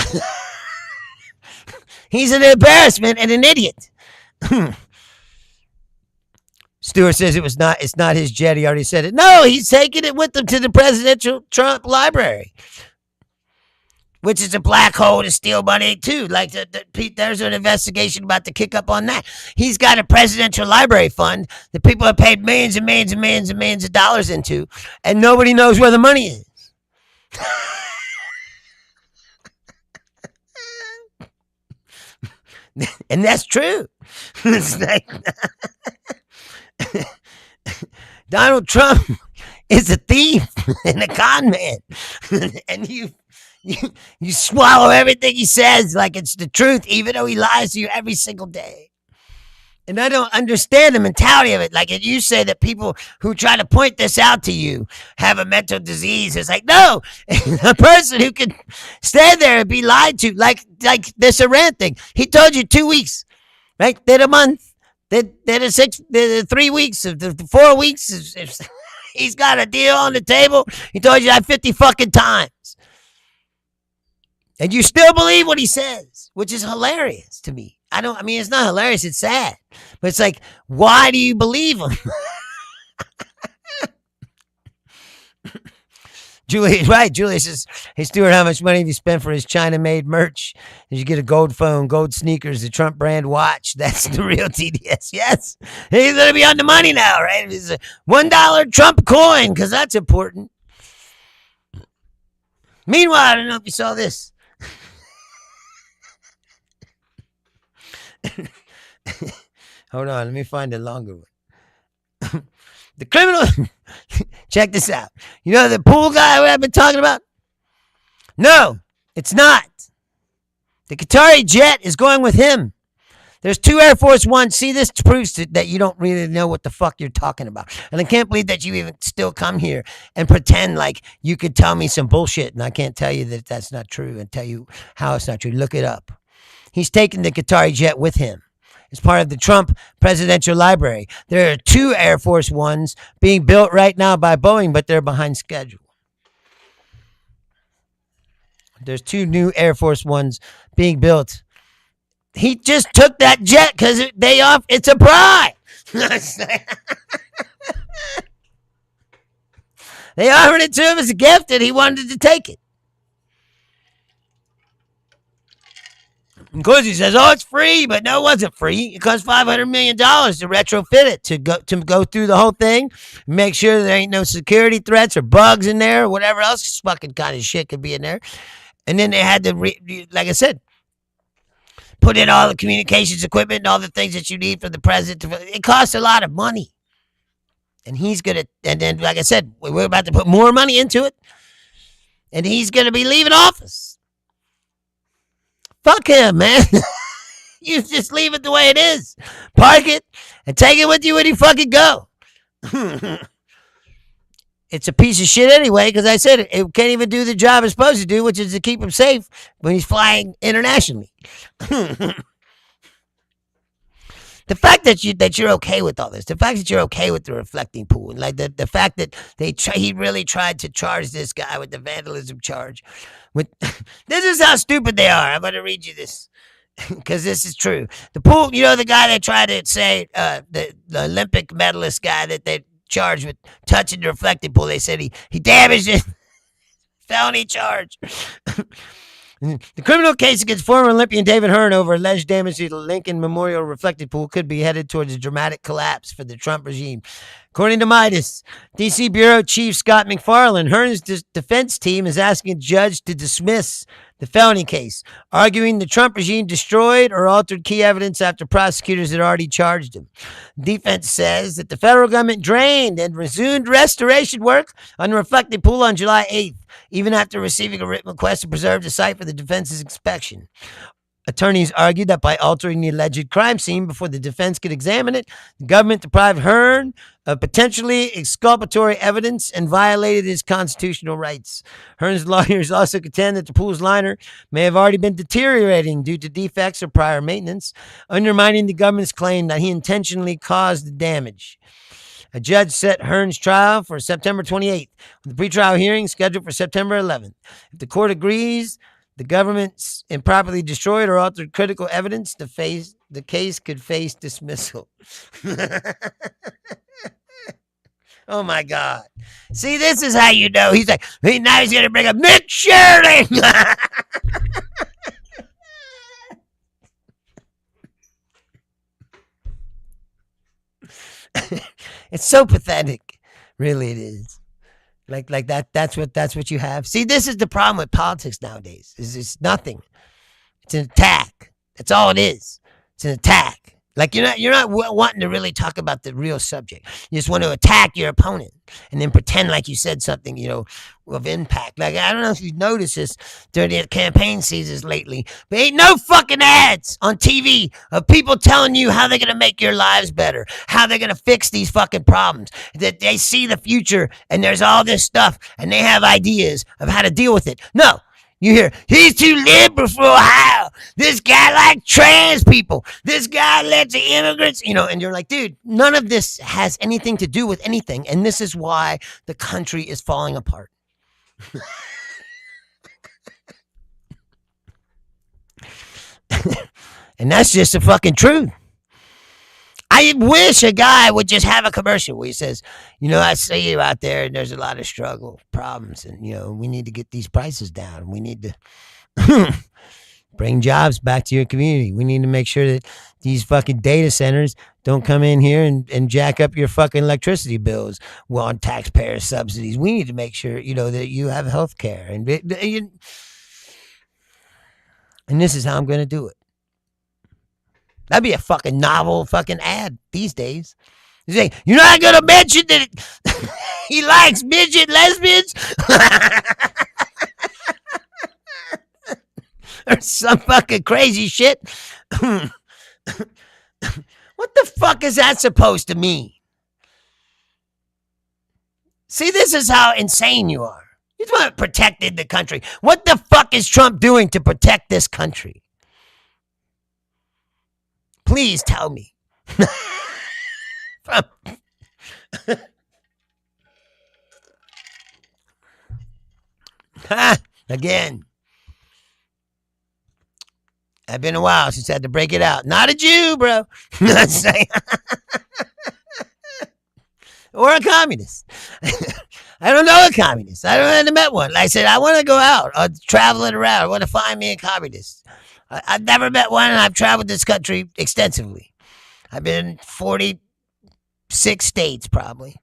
[SPEAKER 2] he's an embarrassment and an idiot. Stewart says it's not his jet. He already said it. No, he's taking it with him to the presidential Trump library, which is a black hole to steal money too. Like Pete, there's an investigation about to kick up on that. He's got a presidential library fund that people have paid millions and millions and millions and millions of dollars into, and nobody knows where the money is. And that's true. It's like, Donald Trump is a thief and a con man. And you swallow everything he says like it's the truth, even though he lies to you every single day. And I don't understand the mentality of it. Like you say that people who try to point this out to you have a mental disease. It's like, no, a person who can stand there and be lied to, like this Iran thing. He told you 2 weeks, right? Then a month. Then 3 weeks, 4 weeks. He's got a deal on the table. He told you that 50 fucking times. And you still believe what he says, which is hilarious to me. It's not hilarious, it's sad. But it's like, why do you believe him? Julia says, hey, Stuart, how much money have you spent for his China-made merch? Did you get a gold phone, gold sneakers, the Trump brand watch? That's the real TDS. Yes. He's going to be on the money now, right? It's a $1 Trump coin, because that's important. Meanwhile, I don't know if you saw this. Hold on, let me find a longer one. The criminal, check this out. You know the pool guy I've been talking about? No, it's not. The Qatari jet is going with him. There's 2 Air Force Ones. See, this proves that you don't really know what the fuck you're talking about. And I can't believe that you even still come here and pretend like you could tell me some bullshit and I can't tell you that that's not true and tell you how it's not true. Look it up. He's taking the Qatari jet with him. It's part of the Trump Presidential Library. There are 2 Air Force Ones being built right now by Boeing, but they're behind schedule. There's 2 new Air Force Ones being built. He just took that jet because it's a bribe. They offered it to him as a gift and he wanted to take it. Of course, he says, "Oh, it's free," but no, it wasn't free. It cost $500 million to retrofit it to go through the whole thing, make sure there ain't no security threats or bugs in there or whatever else fucking kind of shit could be in there. And then they had to, like I said, put in all the communications equipment and all the things that you need for the president. It costs a lot of money, and he's gonna. And then, like I said, we're about to put more money into it. and he's going to be leaving office. Fuck him, man. You just leave it the way it is. Park it and take it with you when you fucking go. It's a piece of shit anyway, because I said it can't even do the job it's supposed to do, which is to keep him safe when he's flying internationally. The fact that you're okay with all this, the fact that you're okay with the reflecting pool, and like the fact that he really tried to charge this guy with the vandalism charge. This is how stupid they are. I'm going to read you this because this is true. The pool, the guy they tried to say, the Olympic medalist guy that they charged with touching the reflecting pool. They said he damaged it. Felony charge. The criminal case against former Olympian David Hearn over alleged damage to the Lincoln Memorial reflecting pool could be headed towards a dramatic collapse for the Trump regime. According to Midas, D.C. Bureau Chief Scott McFarland, Hearn's defense team is asking a judge to dismiss the felony case, arguing the Trump regime destroyed or altered key evidence after prosecutors had already charged him. Defense says that the federal government drained and resumed restoration work on the reflecting pool on July 8th, even after receiving a written request to preserve the site for the defense's inspection. Attorneys argued that by altering the alleged crime scene before the defense could examine it, the government deprived Hearn of potentially exculpatory evidence and violated his constitutional rights. Hearn's lawyers also contend that the pool's liner may have already been deteriorating due to defects or prior maintenance, undermining the government's claim that he intentionally caused the damage. A judge set Hearn's trial for September 28th, with the pretrial hearing scheduled for September 11th. If the court agrees the government's improperly destroyed or altered critical evidence, the case could face dismissal. Oh my God. See, this is how you know. He's like, now he's going to bring up Nick Sheridan. It's so pathetic. Really, it is. Like that. That's what you have. See, this is the problem with politics nowadays. It's nothing. It's an attack. That's all it is. It's an attack. Like you're not wanting to really talk about the real subject. You just want to attack your opponent and then pretend like you said something, of impact. Like, I don't know if you've noticed this during the campaign seasons lately, but ain't no fucking ads on TV of people telling you how they're going to make your lives better, how they're going to fix these fucking problems, that they see the future and there's all this stuff and they have ideas of how to deal with it. No. You hear, he's too liberal for Ohio. This guy likes trans people. This guy lets the immigrants, and you're like, dude, none of this has anything to do with anything. And this is why the country is falling apart. And that's just the fucking truth. I wish a guy would just have a commercial where he says, I see you out there and there's a lot of struggle, problems, and, we need to get these prices down. We need to bring jobs back to your community. We need to make sure that these fucking data centers don't come in here and jack up your fucking electricity bills on taxpayer subsidies. We need to make sure, that you have health care. And this is how I'm going to do it. That'd be a fucking novel fucking ad these days. You say, you're not going to mention that he likes midget lesbians? Or some fucking crazy shit. What the fuck is that supposed to mean? See, this is how insane you are. You just want to protect the country. What the fuck is Trump doing to protect this country? Please tell me. Again. It's been a while since I had to break it out. Not a Jew, bro. Or a communist. I don't know a communist. I haven't met one. Like I said, I want to go out. Traveling around. I want to find me a communist. I've never met one, and I've traveled this country extensively. I've been in 46 states, probably.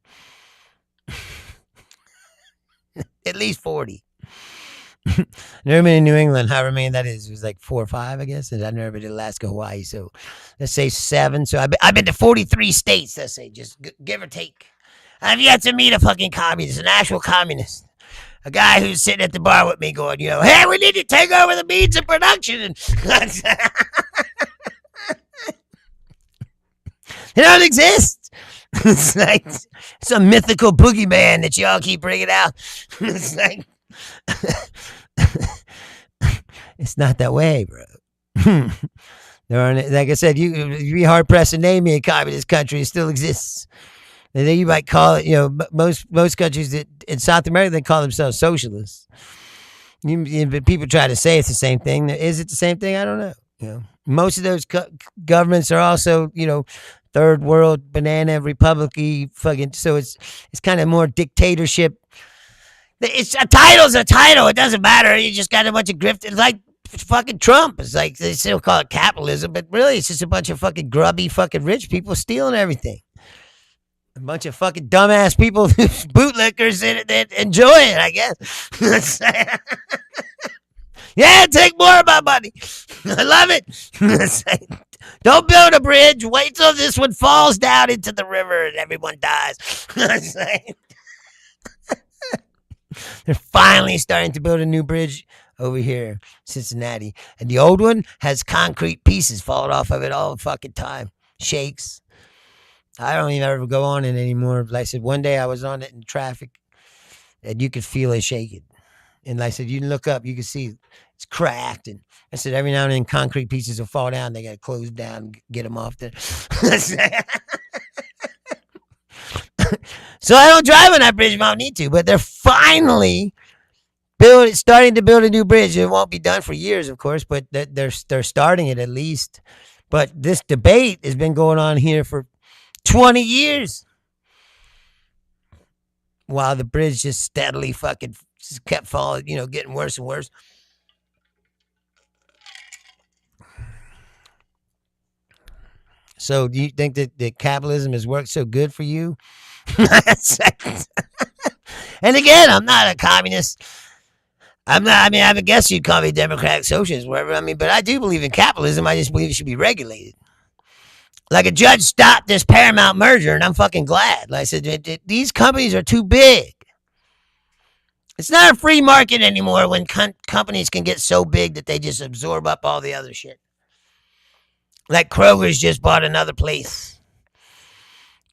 [SPEAKER 2] At least 40. Never been in New England, however many that is. It was like 4 or 5, I guess. And I've never been to Alaska, Hawaii. So let's say 7. So I've been to 43 states, let's say, just give or take. I've yet to meet a fucking communist, an actual communist. a guy who's sitting at the bar with me going, hey, we need to take over the means of production. And they don't exist. It's like some mythical boogeyman that y'all keep bringing out. It's like, it's not that way, bro. There aren't, like I said, you'd be hard pressed to name me a communist country. It still exists. And then you might call it, most countries that in South America, they call themselves socialists. But people try to say it's the same thing. Is it the same thing? I don't know. Most of those governments are also, third world banana republic-y fucking. So it's kind of more dictatorship. It's a title's a title. It doesn't matter. You just got a bunch of grift. It's like fucking Trump. It's like they still call it capitalism, but really it's just a bunch of fucking grubby fucking rich people stealing everything. A bunch of fucking dumbass people, bootlickers that enjoy it, I guess. Yeah, take more of my money. I love it. Don't build a bridge. Wait till this one falls down into the river and everyone dies. They're finally starting to build a new bridge over here, Cincinnati. And the old one has concrete pieces falling off of it all the fucking time. Shakes. I don't even ever go on it anymore. Like I said, one day I was on it in traffic and you could feel it shaking. And like I said, you can look up, you can see it's cracked. And I said, every now and then concrete pieces will fall down. They got to close down, get them off there. So I don't drive on that bridge if I don't need to. But they're finally starting to build a new bridge. It won't be done for years, of course, but they're starting it at least. But this debate has been going on here for 20 years. While the bridge just steadily fucking just kept falling, getting worse and worse. So do you think that capitalism has worked so good for you? And again, I'm not a communist. I'm not. I mean, I guess you'd call me a democratic socialist, whatever. I mean, but I do believe in capitalism. I just believe it should be regulated. Like a judge stopped this Paramount merger, and I'm fucking glad. Like I said, these companies are too big. It's not a free market anymore when companies can get so big that they just absorb up all the other shit. Like Kroger's just bought another place.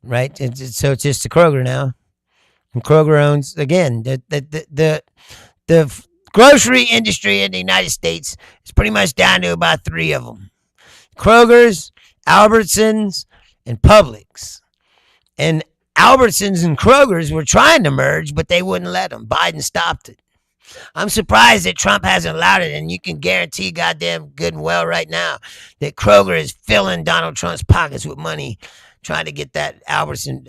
[SPEAKER 2] Right? So it's just a Kroger now. And Kroger owns, again, the grocery industry in the United States is pretty much down to about 3 of them. Kroger's, Albertsons, and Publix. And Albertsons and Kroger's were trying to merge, but they wouldn't let them. Biden stopped it. I'm surprised that Trump hasn't allowed it, and you can guarantee goddamn good and well right now that Kroger is filling Donald Trump's pockets with money trying to get that Albertson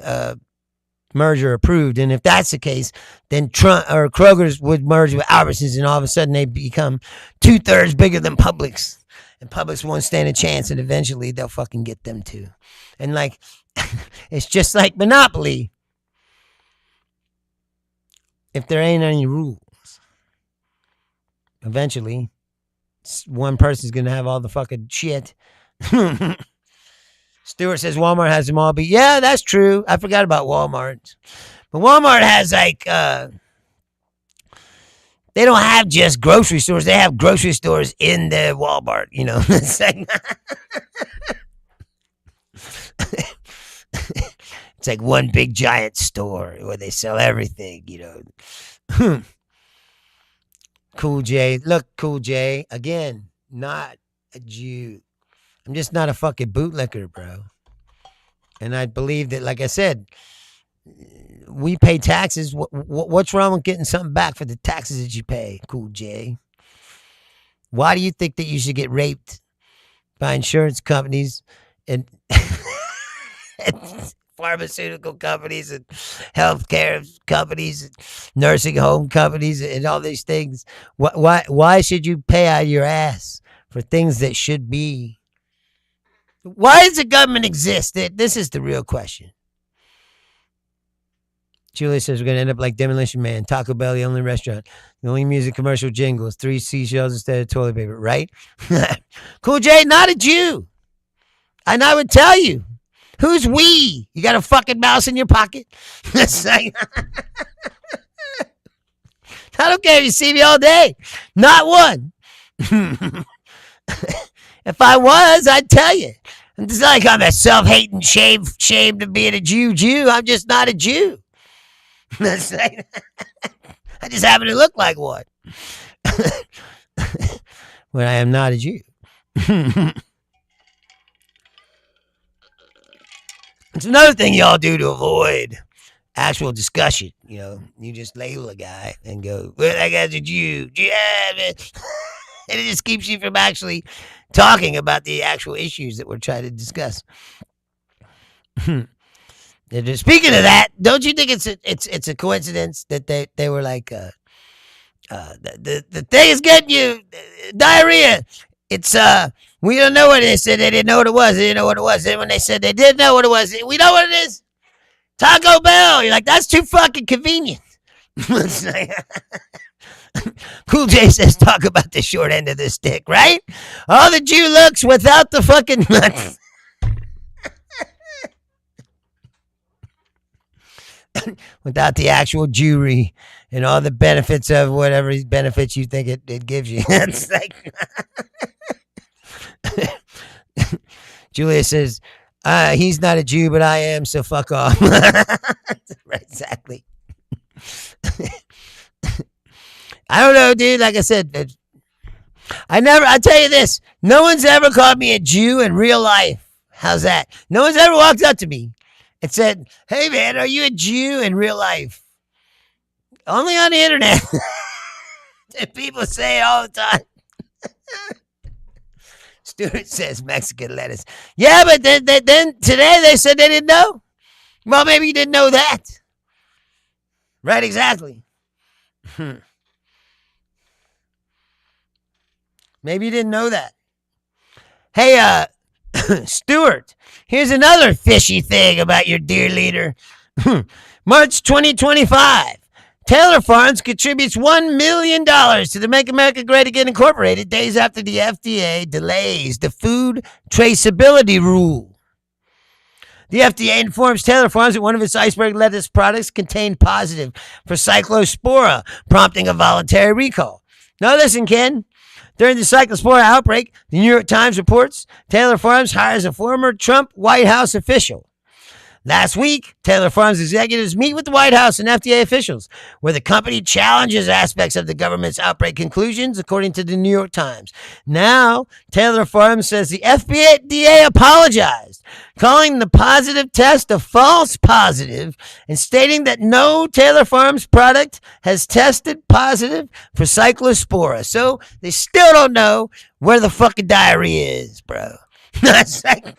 [SPEAKER 2] merger approved. And if that's the case, then Trump or Kroger's would merge with Albertsons, and all of a sudden they become 2/3 bigger than Publix. And Publix won't stand a chance, and eventually they'll fucking get them too. And like, it's just like Monopoly. If there ain't any rules, eventually one person's going to have all the fucking shit. Stewart says Walmart has them all. But yeah, that's true. I forgot about Walmart. But Walmart has like, they don't have just grocery stores. They have grocery stores in the Walmart, It's like, it's like one big giant store where they sell everything, Cool J. Look, Cool J. Again, not a Jew. I'm just not a fucking bootlicker, bro. And I believe that, like I said, we pay taxes. What's wrong with getting something back for the taxes that you pay, Cool J? Why do you think that you should get raped by insurance companies and pharmaceutical companies and healthcare companies and nursing home companies and all these things? Why should you pay out of your ass for things that should be? Why does the government exist? This is the real question. Julia says we're going to end up like Demolition Man, Taco Bell, the only restaurant. The only music commercial jingles, 3 seashells instead of toilet paper, right? Cool J, not a Jew. And I would tell you, who's we? You got a fucking mouse in your pocket? I don't care if you see me all day. Not one. If I was, I'd tell you. It's not like I'm a self-hating, shamed of being a Jew. I'm just not a Jew. That's like, I just happen to look like one. When I am not a Jew. It's another thing y'all do to avoid actual discussion. You just label a guy and go, well, that guy's a Jew. Yeah, man. And it just keeps you from actually talking about the actual issues that we're trying to discuss. Speaking of that, don't you think it's a coincidence that they were like, the thing is getting you diarrhea. It's we don't know what it is. They didn't know what it was. They didn't know what it was. Then when they said they did know what it was, we know what it is. Taco Bell. You're like, that's too fucking convenient. Cool J says, talk about the short end of the stick, right? All the Jew looks without the fucking nuts. Without the actual Jewry and all the benefits of whatever benefits you think it gives you. It's like Julia says, he's not a Jew, but I am, so fuck off. Right, exactly. I don't know, dude. Like I said, I tell you this, no one's ever called me a Jew in real life. How's that? No one's ever walked up to me and said, hey, man, are you a Jew in real life? Only on the internet. And people say it all the time. Stuart says Mexican lettuce. Yeah, but then today they said they didn't know. Well, maybe you didn't know that. Right, exactly. Maybe you didn't know that. Hey, Stuart, here's another fishy thing about your dear leader. March 2025. Taylor Farms contributes $1 million to the Make America Great Again Incorporated days after the FDA delays the food traceability rule. The FDA informs Taylor Farms that one of its iceberg lettuce products contained positive for cyclospora, prompting a voluntary recall. Now listen, Ken. During the cyclospora outbreak, the New York Times reports Taylor Farms hires a former Trump White House official. Last week, Taylor Farms executives meet with the White House and FDA officials, where the company challenges aspects of the government's outbreak conclusions, according to the New York Times. Now, Taylor Farms says the FDA apologized, calling the positive test a false positive and stating that no Taylor Farms product has tested positive for cyclospora. So they still don't know where the fucking diarrhea is, bro. That's like...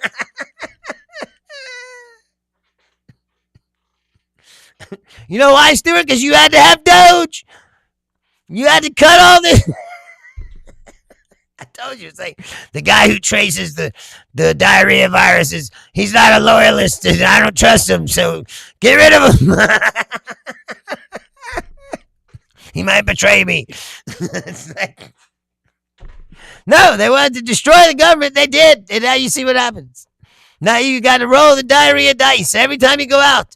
[SPEAKER 2] You know why, Stuart? Because you had to have Doge. You had to cut all this. I told you, it's like the guy who traces the diarrhea viruses. He's not a loyalist, and I don't trust him, so get rid of him. He might betray me. It's like, no, they wanted to destroy the government. They did, and now you see what happens. Now you got to roll the diarrhea dice every time you go out.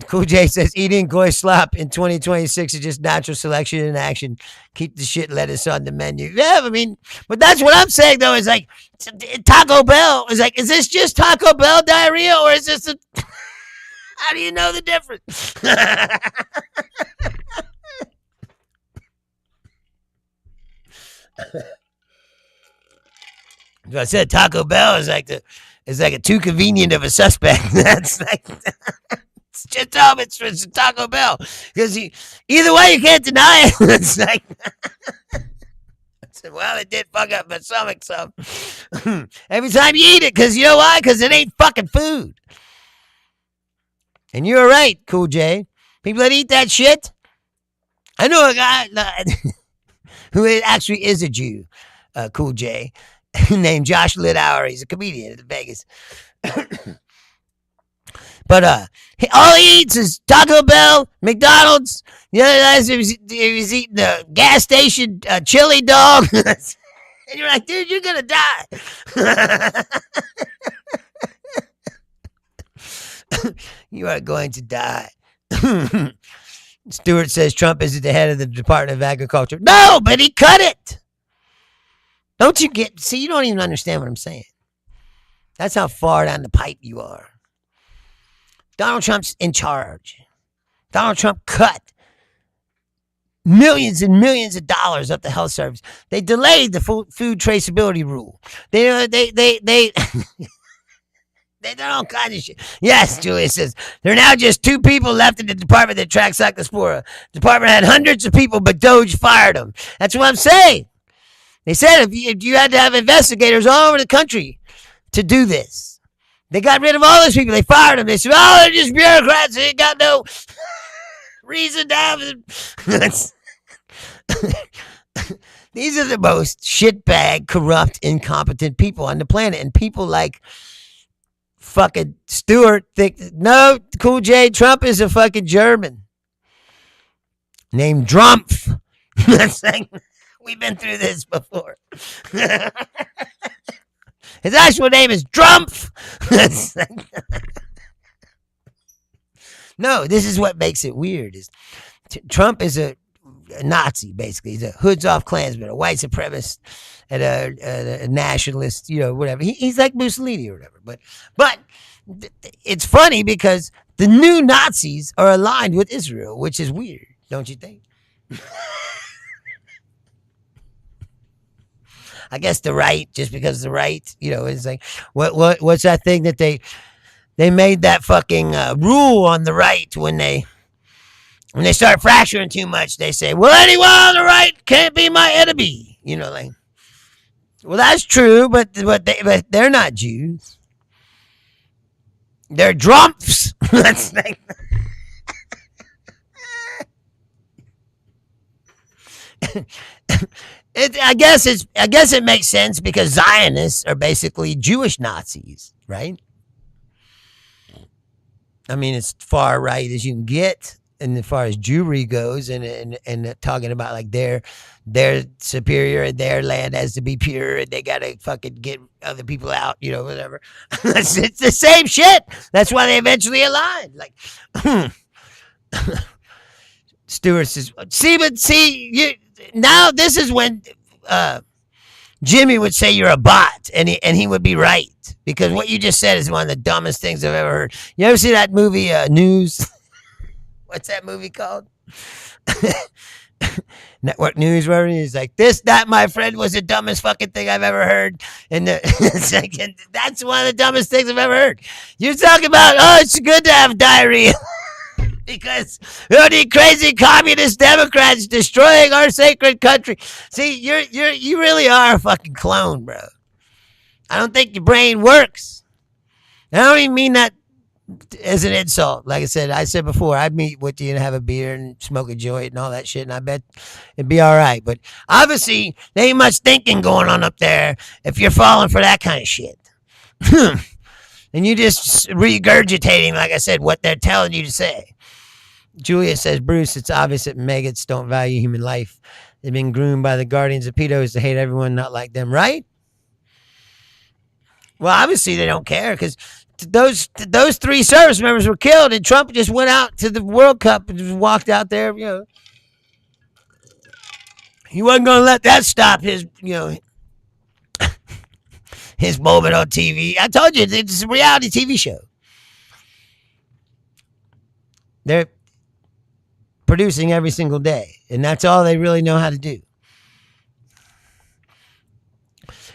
[SPEAKER 2] Cool J says eating goy slop in 2026 is just natural selection in action. Keep the shit lettuce on the menu. Yeah, I mean, but that's what I'm saying though. Is like Taco Bell. Is like, is this just Taco Bell diarrhea or is this a? How do you know the difference? I said Taco Bell is like a too convenient of a suspect. That's like. Just tell him it's Taco Bell. Because either way, you can't deny it. It's like, I said, well, it did fuck up my stomach some. Every time you eat it, because you know why? Because it ain't fucking food. And you're right, Cool J. People that eat that shit. I know a guy who actually is a Jew, Cool J, named Josh Lidauer. He's a comedian in Vegas. But all he eats is Taco Bell, McDonald's. The other night he was eating the gas station chili dog. And you're like, dude, you're gonna die. You are going to die. Stewart says Trump is the head of the Department of Agriculture. No, but he cut it. Don't you get? See, you don't even understand what I'm saying. That's how far down the pipe you are. Donald Trump's in charge. Donald Trump cut millions and millions of dollars up the health service. They delayed the food traceability rule. They They done all kinds of shit. Yes, Julia says, there are now just 2 people left in the department that tracks Cyclospora. The department had hundreds of people, but Doge fired them. That's what I'm saying. They said if you had to have investigators all over the country to do this. They got rid of all those people. They fired them. They said, oh, they're just bureaucrats. They ain't got no reason to have it. These are the most shitbag, corrupt, incompetent people on the planet. And people like fucking Stewart think, no, Cool J, Trump is a fucking German named Drumpf. Like, we've been through this before. His actual name is Drumpf. No, this is what makes it weird. Is Trump is a Nazi, basically. He's a hoods off Klansman, a white supremacist, and a nationalist, whatever. He's like Mussolini or whatever. But it's funny because the new Nazis are aligned with Israel, which is weird, don't you think? I guess the right, just because the right, is like, what's that thing that they made that fucking rule on the right when they start fracturing too much? They say, well, anyone on the right can't be my enemy. Like, well, that's true, but they're not Jews. They're Drumpfs. That's like, I guess it makes sense because Zionists are basically Jewish Nazis, right? I mean, it's far right as you can get, and as far as Jewry goes, and talking about like they're superior and their land has to be pure and they gotta fucking get other people out, whatever. It's the same shit. That's why they eventually aligned. Like, Stewart says, now this is when Jimmy would say you're a bot, and he would be right, because what you just said is one of the dumbest things I've ever heard. You ever see that movie News? What's that movie called? Network News, whatever. He's like, that, my friend, was the dumbest fucking thing I've ever heard. And it's like, that's one of the dumbest things I've ever heard. You're talking about, oh, it's good to have diarrhea. Because the crazy communist Democrats destroying our sacred country. See, you really are a fucking clone, bro. I don't think your brain works. I don't even mean that as an insult. Like I said before, I'd meet with you and have a beer and smoke a joint and all that shit, and I bet it'd be all right. But obviously, there ain't much thinking going on up there if you're falling for that kind of shit. And you just regurgitating, like I said, what they're telling you to say. Julia says, Bruce, it's obvious that maggots don't value human life. They've been groomed by the guardians of pedos to hate everyone not like them, right? Well, obviously they don't care, because those 3 service members were killed, and Trump just went out to the World Cup and just walked out there. He wasn't going to let that stop his, his moment on TV. I told you, it's a reality TV show. They're producing every single day, and that's all they really know how to do.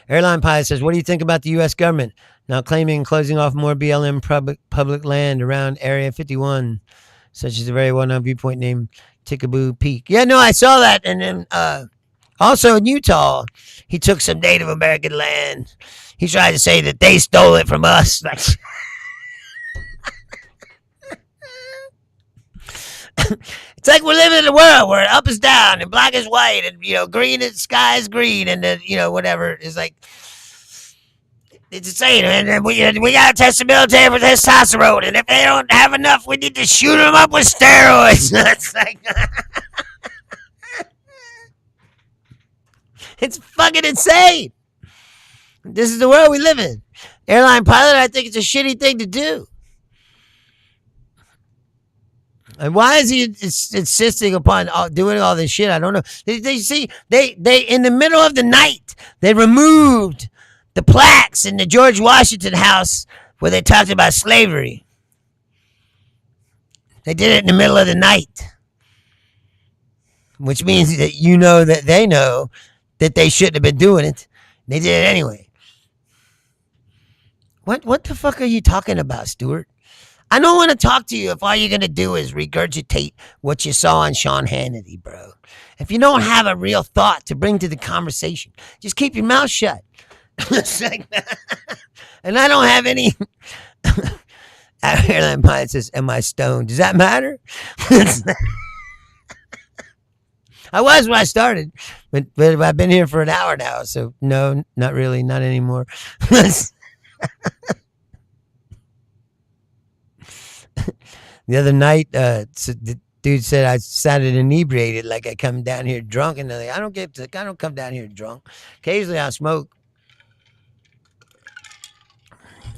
[SPEAKER 2] Airline pilot says, what do you think about the U.S. government now claiming and closing off more BLM public land around Area 51, such as the very well-known viewpoint named Tickaboo Peak? Yeah, no, I saw that. And then also in Utah, he took some Native American land. He tried to say that they stole it from us. It's like we're living in a world where up is down and black is white and, green is sky is green and, whatever. It's like, it's insane. And we got to test the military for testosterone. And if they don't have enough, we need to shoot them up with steroids. It's like, it's fucking insane. This is the world we live in. Airline pilot, I think it's a shitty thing to do. And why is he insisting upon doing all this shit? I don't know. They in the middle of the night, they removed the plaques in the George Washington house where they talked about slavery. They did it in the middle of the night, which means that you know that they know that they shouldn't have been doing it. They did it anyway. What the fuck are you talking about, Stuart? I don't want to talk to you if all you're going to do is regurgitate what you saw on Sean Hannity, bro. If you don't have a real thought to bring to the conversation, just keep your mouth shut. And I don't have any... Airline pilot says, am I stoned? Does that matter? I was when I started, but I've been here for an hour now, so no, not really, not anymore. The other night, the dude said I sounded inebriated, like I come down here drunk, and like, I don't come down here drunk. Occasionally I smoke.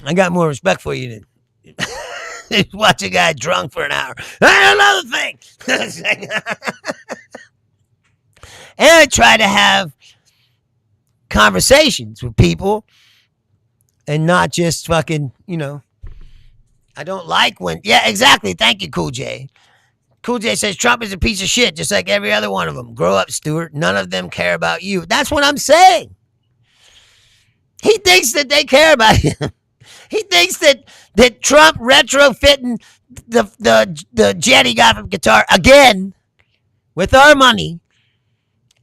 [SPEAKER 2] I got more respect for you than watch a guy drunk for an hour. Another thing. And I try to have conversations with people and not just fucking, I don't like when... Yeah, exactly. Thank you, Cool J. Cool J says Trump is a piece of shit, just like every other one of them. Grow up, Stuart. None of them care about you. That's what I'm saying. He thinks that they care about him. He thinks that Trump retrofitting the jet he got from Qatar again with our money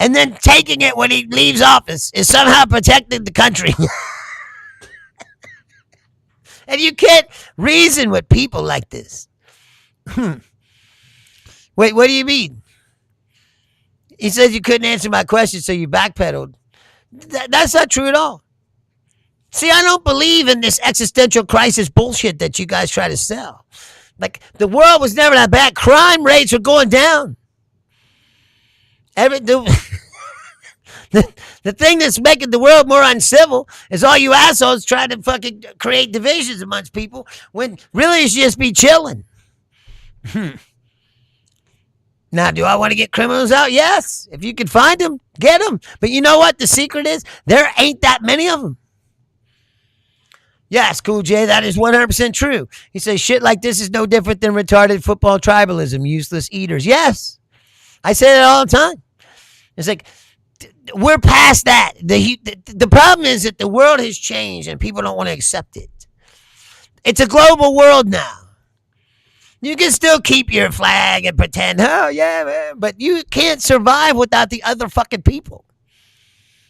[SPEAKER 2] and then taking it when he leaves office is somehow protecting the country. And you can't reason with people like this. Wait, what do you mean? He says you couldn't answer my question, so you backpedaled. That's not true at all. See, I don't believe in this existential crisis bullshit that you guys try to sell. Like, the world was never that bad. Crime rates are going down. The thing that's making the world more uncivil is all you assholes trying to fucking create divisions amongst people when really it should just be chilling. Now, do I want to get criminals out? Yes. If you can find them, get them. But you know what the secret is? There ain't that many of them. Yes, Cool J, that is 100% true. He says shit like this is no different than retarded football tribalism, useless eaters. Yes. I say that all the time. It's like, we're past that. The problem is that the world has changed and people don't want to accept it. It's a global world now. You can still keep your flag and pretend, oh yeah, man, but you can't survive without the other fucking people.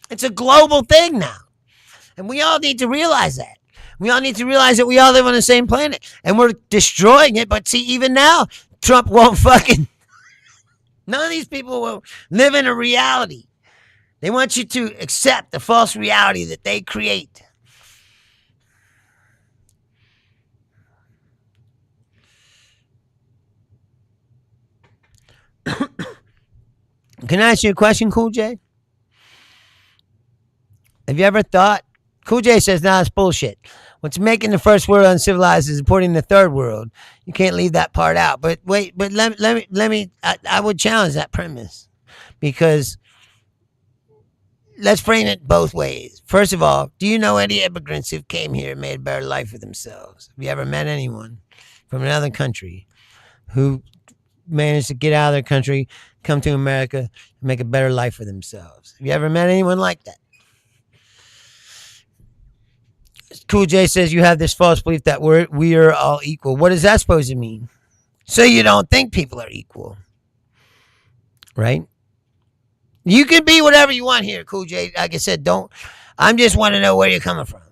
[SPEAKER 2] It's a global thing now. And we all need to realize that. We all need to realize that we all live on the same planet. And we're destroying it, but see, even now, Trump won't fucking... None of these people will live in a reality. They want you to accept the false reality that they create. Can I ask you a question, Cool J? Have you ever thought... Cool J says, nah, it's bullshit. What's making the first world uncivilized is supporting the third world. You can't leave that part out. But wait, but let me I would challenge that premise. Because let's frame it both ways. First of all, do you know any immigrants who came here and made a better life for themselves? Have you ever met anyone from another country who managed to get out of their country, come to America, and make a better life for themselves? Have you ever met anyone like that? Cool J says you have this false belief that we are all equal. What is that supposed to mean? So you don't think people are equal, right? You can be whatever you want here, Cool J. Like I said, I'm just want to know where you're coming from.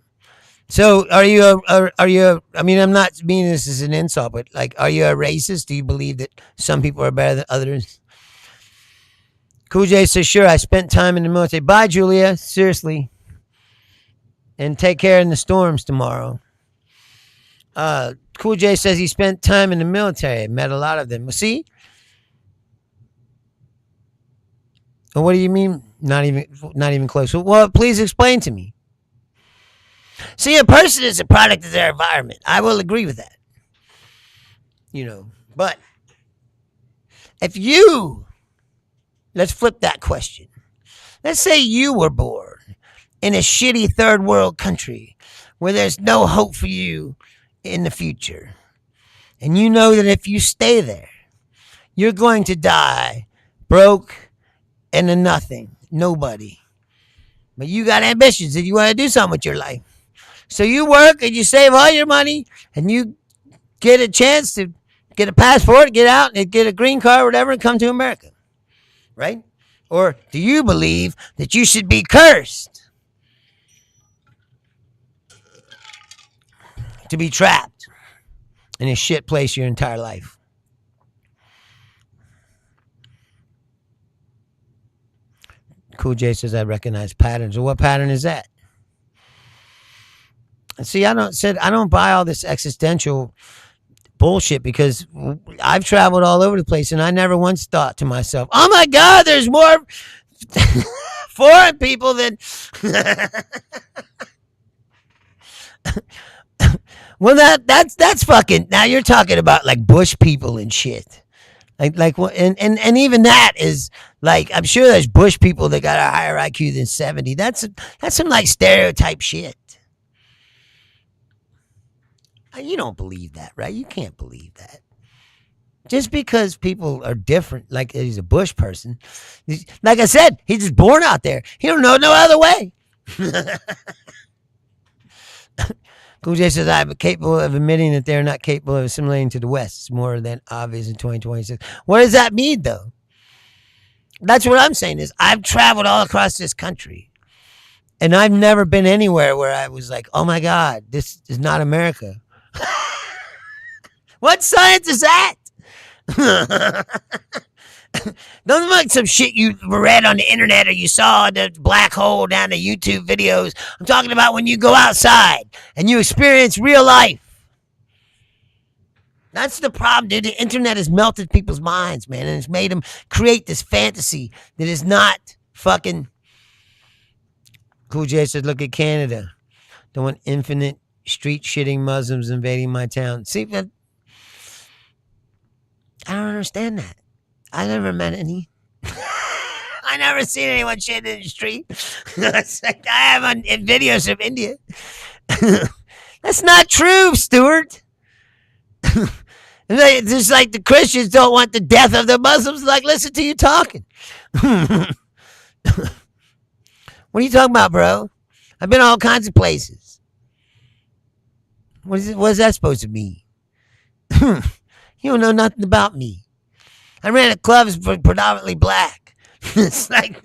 [SPEAKER 2] So are you I mean, I'm not meaning this as an insult, but like, are you a racist? Do you believe that some people are better than others? Cool J says, sure, I spent time in the military. Bye, Julia. Seriously. And take care in the storms tomorrow. Cool J says he spent time in the military. Met a lot of them. Well, see? Well, what do you mean? Not even close. Well, please explain to me. See, a person is a product of their environment. I will agree with that. But If you, let's flip that question. Let's say you were born in a shitty third world country where there's no hope for you in the future. And you know that if you stay there, you're going to die broke and a nothing, nobody. But you got ambitions and you want to do something with your life. So you work and you save all your money and you get a chance to get a passport, get out and get a green card or whatever and come to America. Right? Or do you believe that you should be cursed to be trapped in a shit place your entire life? Cool J says I recognize patterns. Well, what pattern is that? See, I don't buy all this existential bullshit because I've traveled all over the place and I never once thought to myself, "Oh my God, there's more foreign people than." Well, that's fucking. Now you're talking about like bush people and shit. And even that is like, I'm sure there's bush people that got a higher IQ than 70. That's some like stereotype shit. You don't believe that, right? You can't believe that. Just because people are different, like he's a bush person. Like I said, he's just born out there. He don't know no other way. Cool J says, I'm capable of admitting that they're not capable of assimilating to the West. It's more than obvious in 2026. What does that mean, though? That's what I'm saying is I've traveled all across this country. And I've never been anywhere where I was like, oh my God, this is not America. What science is that? Don't like some shit you read on the internet or you saw the black hole down the YouTube videos. I'm talking about when you go outside and you experience real life. That's the problem, dude. The internet has melted people's minds, man, and it's made them create this fantasy that is not fucking. Cool J says, look at Canada. Don't want infinite street shitting Muslims invading my town. See, that I don't understand that. I never met any. I never seen anyone shit in the street. It's like, I have on videos from India. That's not true, Stuart. Just like the Christians don't want the death of the Muslims. Like, listen to you talking. What are you talking about, bro? I've been all kinds of places. What is that supposed to mean? You don't know nothing about me. I ran a club that's predominantly black. It's like,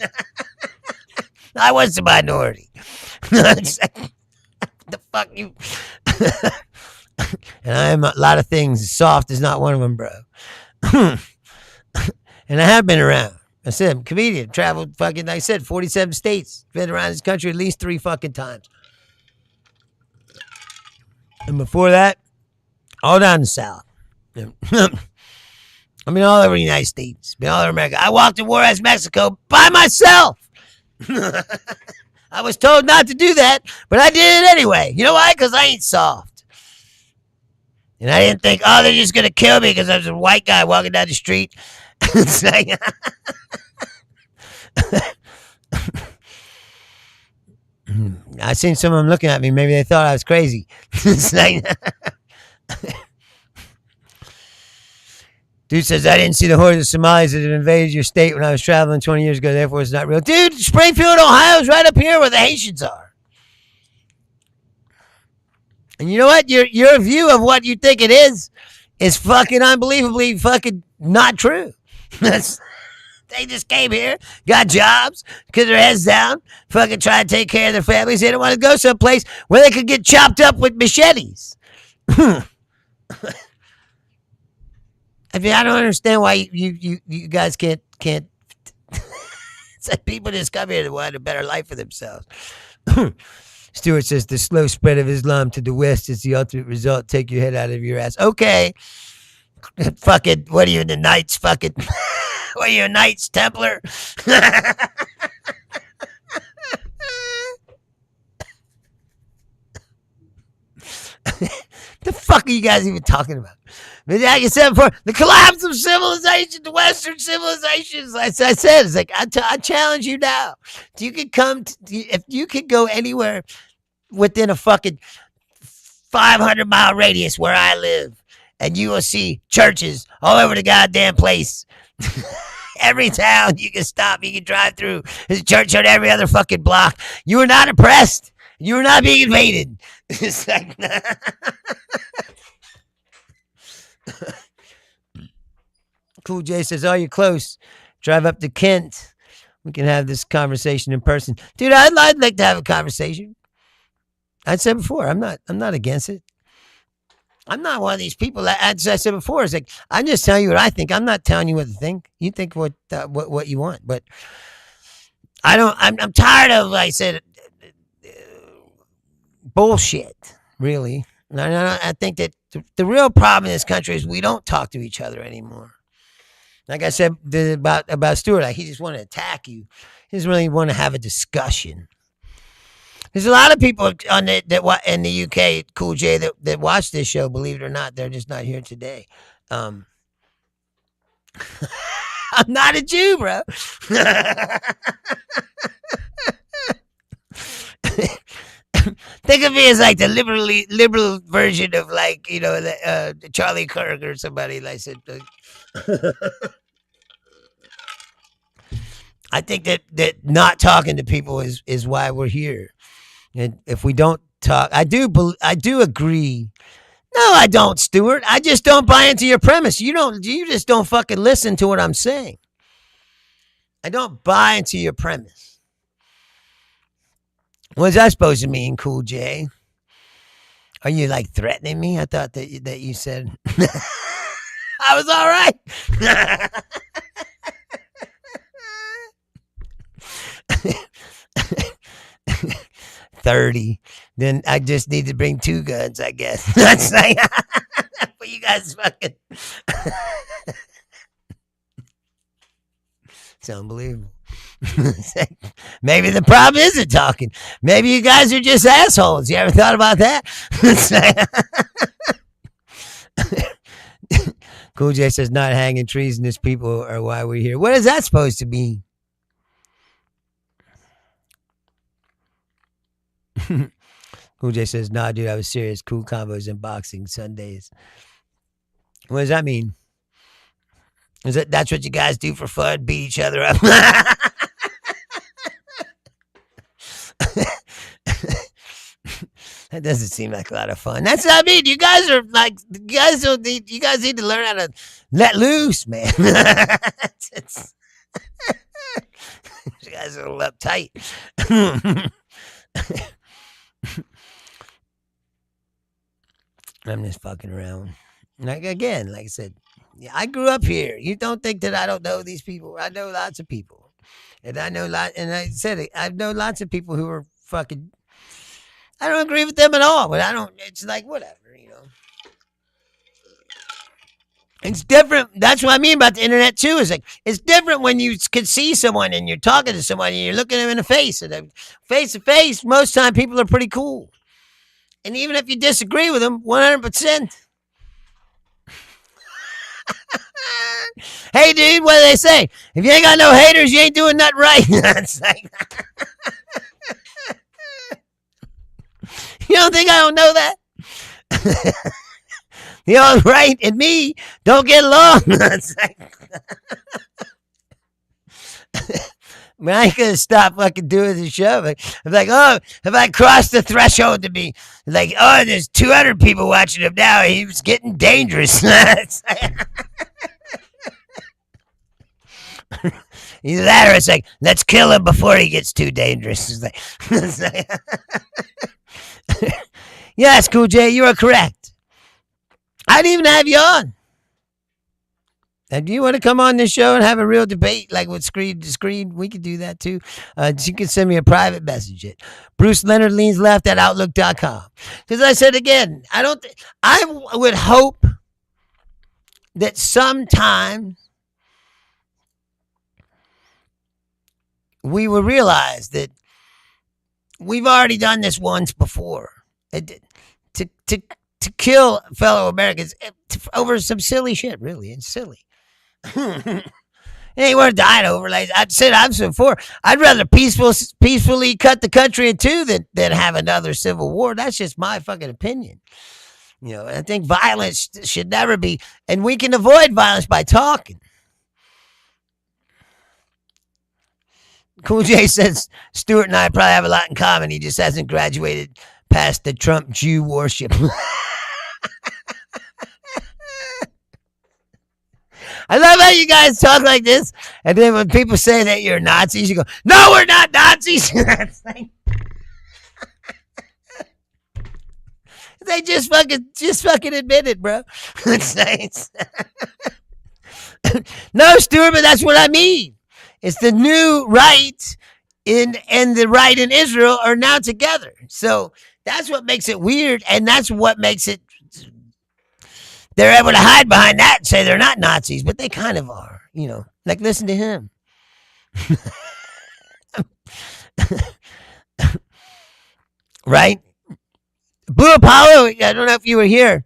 [SPEAKER 2] I was the minority. It's like, the fuck you? And I am a lot of things. Soft is not one of them, bro. And I have been around. I said, I'm a comedian. Traveled fucking, like I said, 47 states. Been around this country at least 3 fucking times. And before that, all down the South. I mean, all over the United States. Been all over America. I walked in Juarez, Mexico by myself. I was told not to do that, but I did it anyway. You know why? Because I ain't soft. And I didn't think, oh, they're just going to kill me because I was a white guy walking down the street. It's like, I seen some of them looking at me. Maybe they thought I was crazy. It's like, dude says, I didn't see the hordes of Somalis that had invaded your state when I was traveling 20 years ago. Therefore, it's not real. Dude, Springfield, Ohio is right up here where the Haitians are. And you know what? Your view of what you think it is fucking unbelievably fucking not true. They just came here, got jobs, because their heads down, fucking trying to take care of their families. They don't want to go someplace where they could get chopped up with machetes. I mean, I don't understand why you guys can't. It's like people just come here to want a better life for themselves. Stewart says the slow spread of Islam to the West is the ultimate result. Take your head out of your ass. Okay. Fucking, what are you, the Knights? Fucking, what are you, a Knights Templar? The fuck are you guys even talking about? But like I said before, the collapse of civilization, the Western civilizations. I said, it's like I challenge you now. You could if you could go anywhere within a fucking 500-mile radius where I live, and you will see churches all over the goddamn place. Every town you can stop, you can drive through. There's a church on every other fucking block. You are not oppressed. You are not being invaded. It's like, Cool J says, "Oh, you're close. Drive up to Kent. We can have this conversation in person, dude. I'd like to have a conversation. I said before, I'm not against it. I'm not one of these people that, as I said before, it's like I'm just telling you what I think. I'm not telling you what to think. You think what you want, but I don't. I'm tired of, like I said, bullshit. Really, I think that the real problem in this country is we don't talk to each other anymore. Like I said about Stewart, like he just want to attack you. He doesn't really want to have a discussion. There's a lot of people on in the UK, Cool J, that watch this show. Believe it or not, they're just not here today. I'm not a Jew, bro. Think of me as like the liberal version of, like, the Charlie Kirk or somebody like said. I think that not talking to people is why we're here. And if we don't talk, I do agree. No, I don't, Stuart. I just don't buy into your premise. You just don't fucking listen to what I'm saying. I don't buy into your premise. What's that supposed to mean, Cool J? Are you like threatening me? I thought that you said I was all right. 30. Then I just need to bring 2 guns, I guess. That's like, but you guys fucking. It's unbelievable. Maybe the problem isn't talking. Maybe you guys are just assholes. You ever thought about that? Cool J says, not hanging treasonous people are why we're here. What is that supposed to mean? Cool J says, nah, dude, I was serious. Cool combos in boxing Sundays. What does that mean? That's what you guys do for fun? Beat each other up? That doesn't seem like a lot of fun. That's what I mean. You guys are like, you guys need to learn how to let loose, man. You guys are a little uptight. I'm just fucking around. Like, again, like I said, yeah, I grew up here. You don't think that I don't know these people? I know lots of people, and I said it. I know lots of people who are fucking. I don't agree with them at all, but I don't. It's like whatever, It's different. That's what I mean about the internet too. Is like it's different when you can see someone and you're talking to someone and you're looking them in the face, and face to face. Most time, people are pretty cool. And even if you disagree with them, 100%. Hey, dude, what do they say? If you ain't got no haters, you ain't doing nothing right. Like, you don't think I don't know that? The old right and me don't get along. I mean, I ain't gonna stop fucking doing the show. I'm like, oh, have I crossed the threshold to be like, oh, there's 200 people watching him now. He was getting dangerous. Either that or it's like, let's kill him before he gets too dangerous. Yes, Cool J, you are correct. I'd even have you on. And do you want to come on this show and have a real debate, like with screen to screen? We could do that too. You can send me a private message at Bruce Leonard Leans left at outlook.com. Because I said again, I would hope that sometime we will realize that we've already done this once before. To kill fellow Americans over some silly shit. Really, it's silly. It ain't worth dying over. Like I said, I've said before, I'd rather peacefully cut the country in two than have another civil war. That's just my fucking opinion. I think violence should never be, and we can avoid violence by talking. Cool J says Stuart and I probably have a lot in common. He just hasn't graduated past the Trump Jew worship. I love how you guys talk like this, and then when people say that you're Nazis, you go, "No, we're not Nazis." They just fucking admit it, bro. It's nice. No, Stuart, but that's what I mean. It's the new right and the right in Israel are now together. So that's what makes it weird, and that's what makes it. They're able to hide behind that and say they're not Nazis, but they kind of are. Like listen to him. Right? Blue Apollo, I don't know if you were here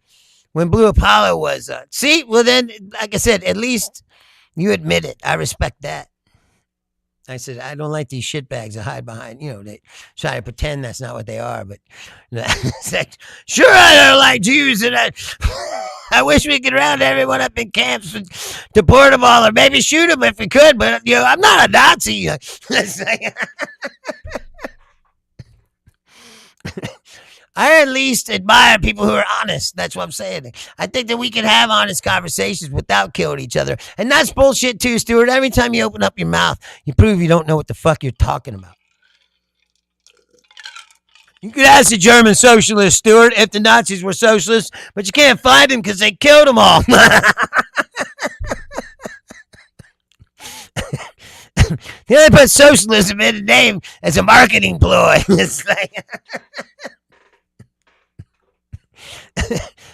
[SPEAKER 2] when Blue Apollo was. See, well then, like I said, at least you admit it. I respect that. I said, I don't like these shitbags that hide behind, they try to pretend that's not what they are. But it's like, sure, I don't like Jews, and I wish we could round everyone up in camps and deport them all, or maybe shoot them if we could. But I'm not a Nazi. I at least admire people who are honest. That's what I'm saying. I think that we can have honest conversations without killing each other. And that's bullshit too, Stuart. Every time you open up your mouth, you prove you don't know what the fuck you're talking about. You could ask the German socialists, Stuart, if the Nazis were socialists, but you can't find them because they killed them all. They only put socialism in the name as a marketing ploy. It's like...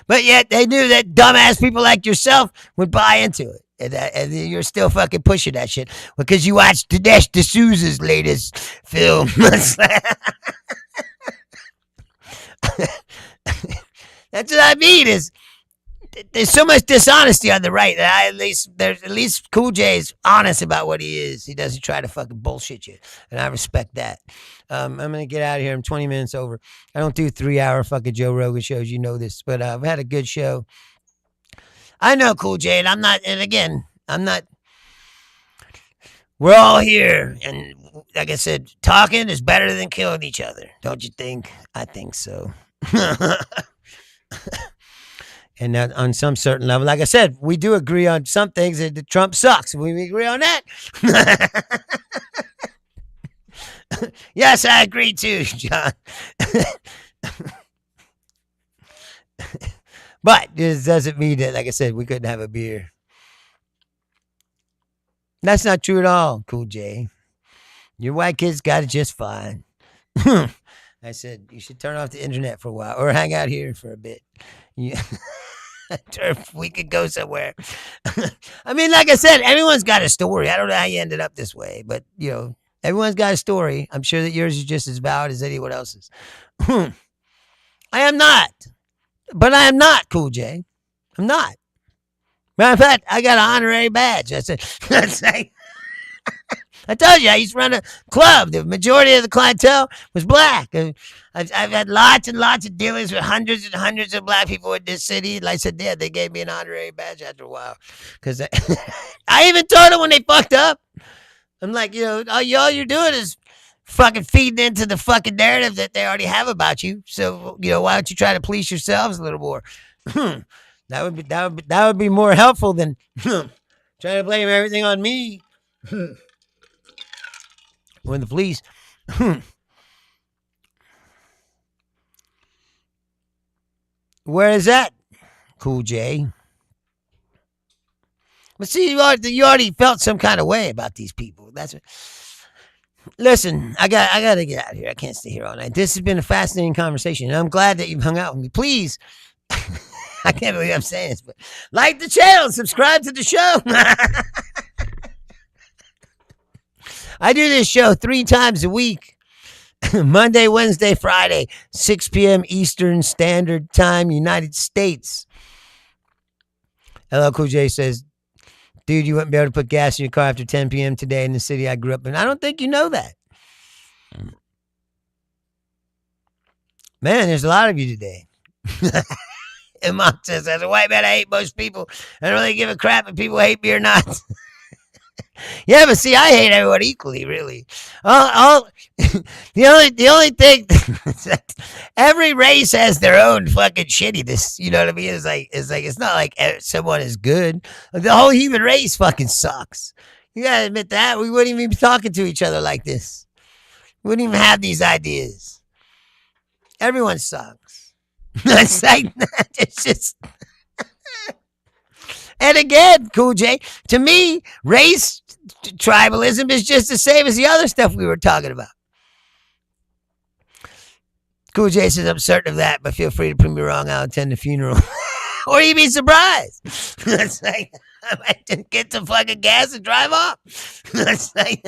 [SPEAKER 2] But yet they knew that dumbass people like yourself would buy into it. And you're still fucking pushing that shit because you watched Dinesh D'Souza's latest film. That's what I mean is there's so much dishonesty on the right that at least Cool J is honest about what he is. He doesn't try to fucking bullshit you, and I respect that. I'm gonna get out of here. I'm 20 minutes over. I don't do 3-hour fucking Joe Rogan shows. You know this, but I've had a good show. I know Cool J, and I'm not. And again, I'm not. We're all here, and like I said, talking is better than killing each other. Don't you think? I think so. And on some certain level, like I said, we do agree on some things that Trump sucks. We agree on that. Yes, I agree too, John. But this doesn't mean that, like I said, we couldn't have a beer. That's not true at all, Cool J. Your white kids got it just fine. I said, you should turn off the internet for a while or hang out here for a bit. Yeah. We could go somewhere. I mean, like I said, everyone's got a story. I don't know how you ended up this way, but, everyone's got a story. I'm sure that yours is just as valid as anyone else's. I am not. But I am not, Cool J. I'm not. Matter of fact, I got an honorary badge. I said, I told you, I used to run a club. The majority of the clientele was black. I've had lots and lots of dealings with hundreds and hundreds of black people in this city. Like I said, yeah, they gave me an honorary badge after a while. Because I even told them when they fucked up. I'm like, all you're doing is fucking feeding into the fucking narrative that they already have about you. So, why don't you try to police yourselves a little more? That would be more helpful than trying to blame everything on me. When the police. Where is that, Cool J? But see, you already felt some kind of way about these people. That's what. Listen, I got to get out of here. I can't stay here all night. This has been a fascinating conversation, and I'm glad that you've hung out with me. Please, I can't believe I'm saying this, but like the channel, subscribe to the show. I do this show 3 times a week, Monday, Wednesday, Friday, 6 p.m. Eastern Standard Time, United States. LL Cool J says, dude, you wouldn't be able to put gas in your car after 10 p.m. today in the city I grew up in. I don't think you know that. Man, there's a lot of you today. And Mom says, as a white man, I hate most people. I don't really give a crap if people hate me or not. Yeah, but see, I hate everyone equally, really. The only thing, every race has their own fucking shittiness. You know what I mean? It's not like someone is good. The whole human race fucking sucks. You gotta admit that. We wouldn't even be talking to each other like this. We wouldn't even have these ideas. Everyone sucks. It's like, it's just. And again, Cool J, to me, race tribalism is just the same as the other stuff we were talking about. Cool J says, I'm certain of that, but feel free to prove me wrong. I'll attend the funeral. Or you'd be surprised. It's like, I might just get some fucking gas and drive off. It's like,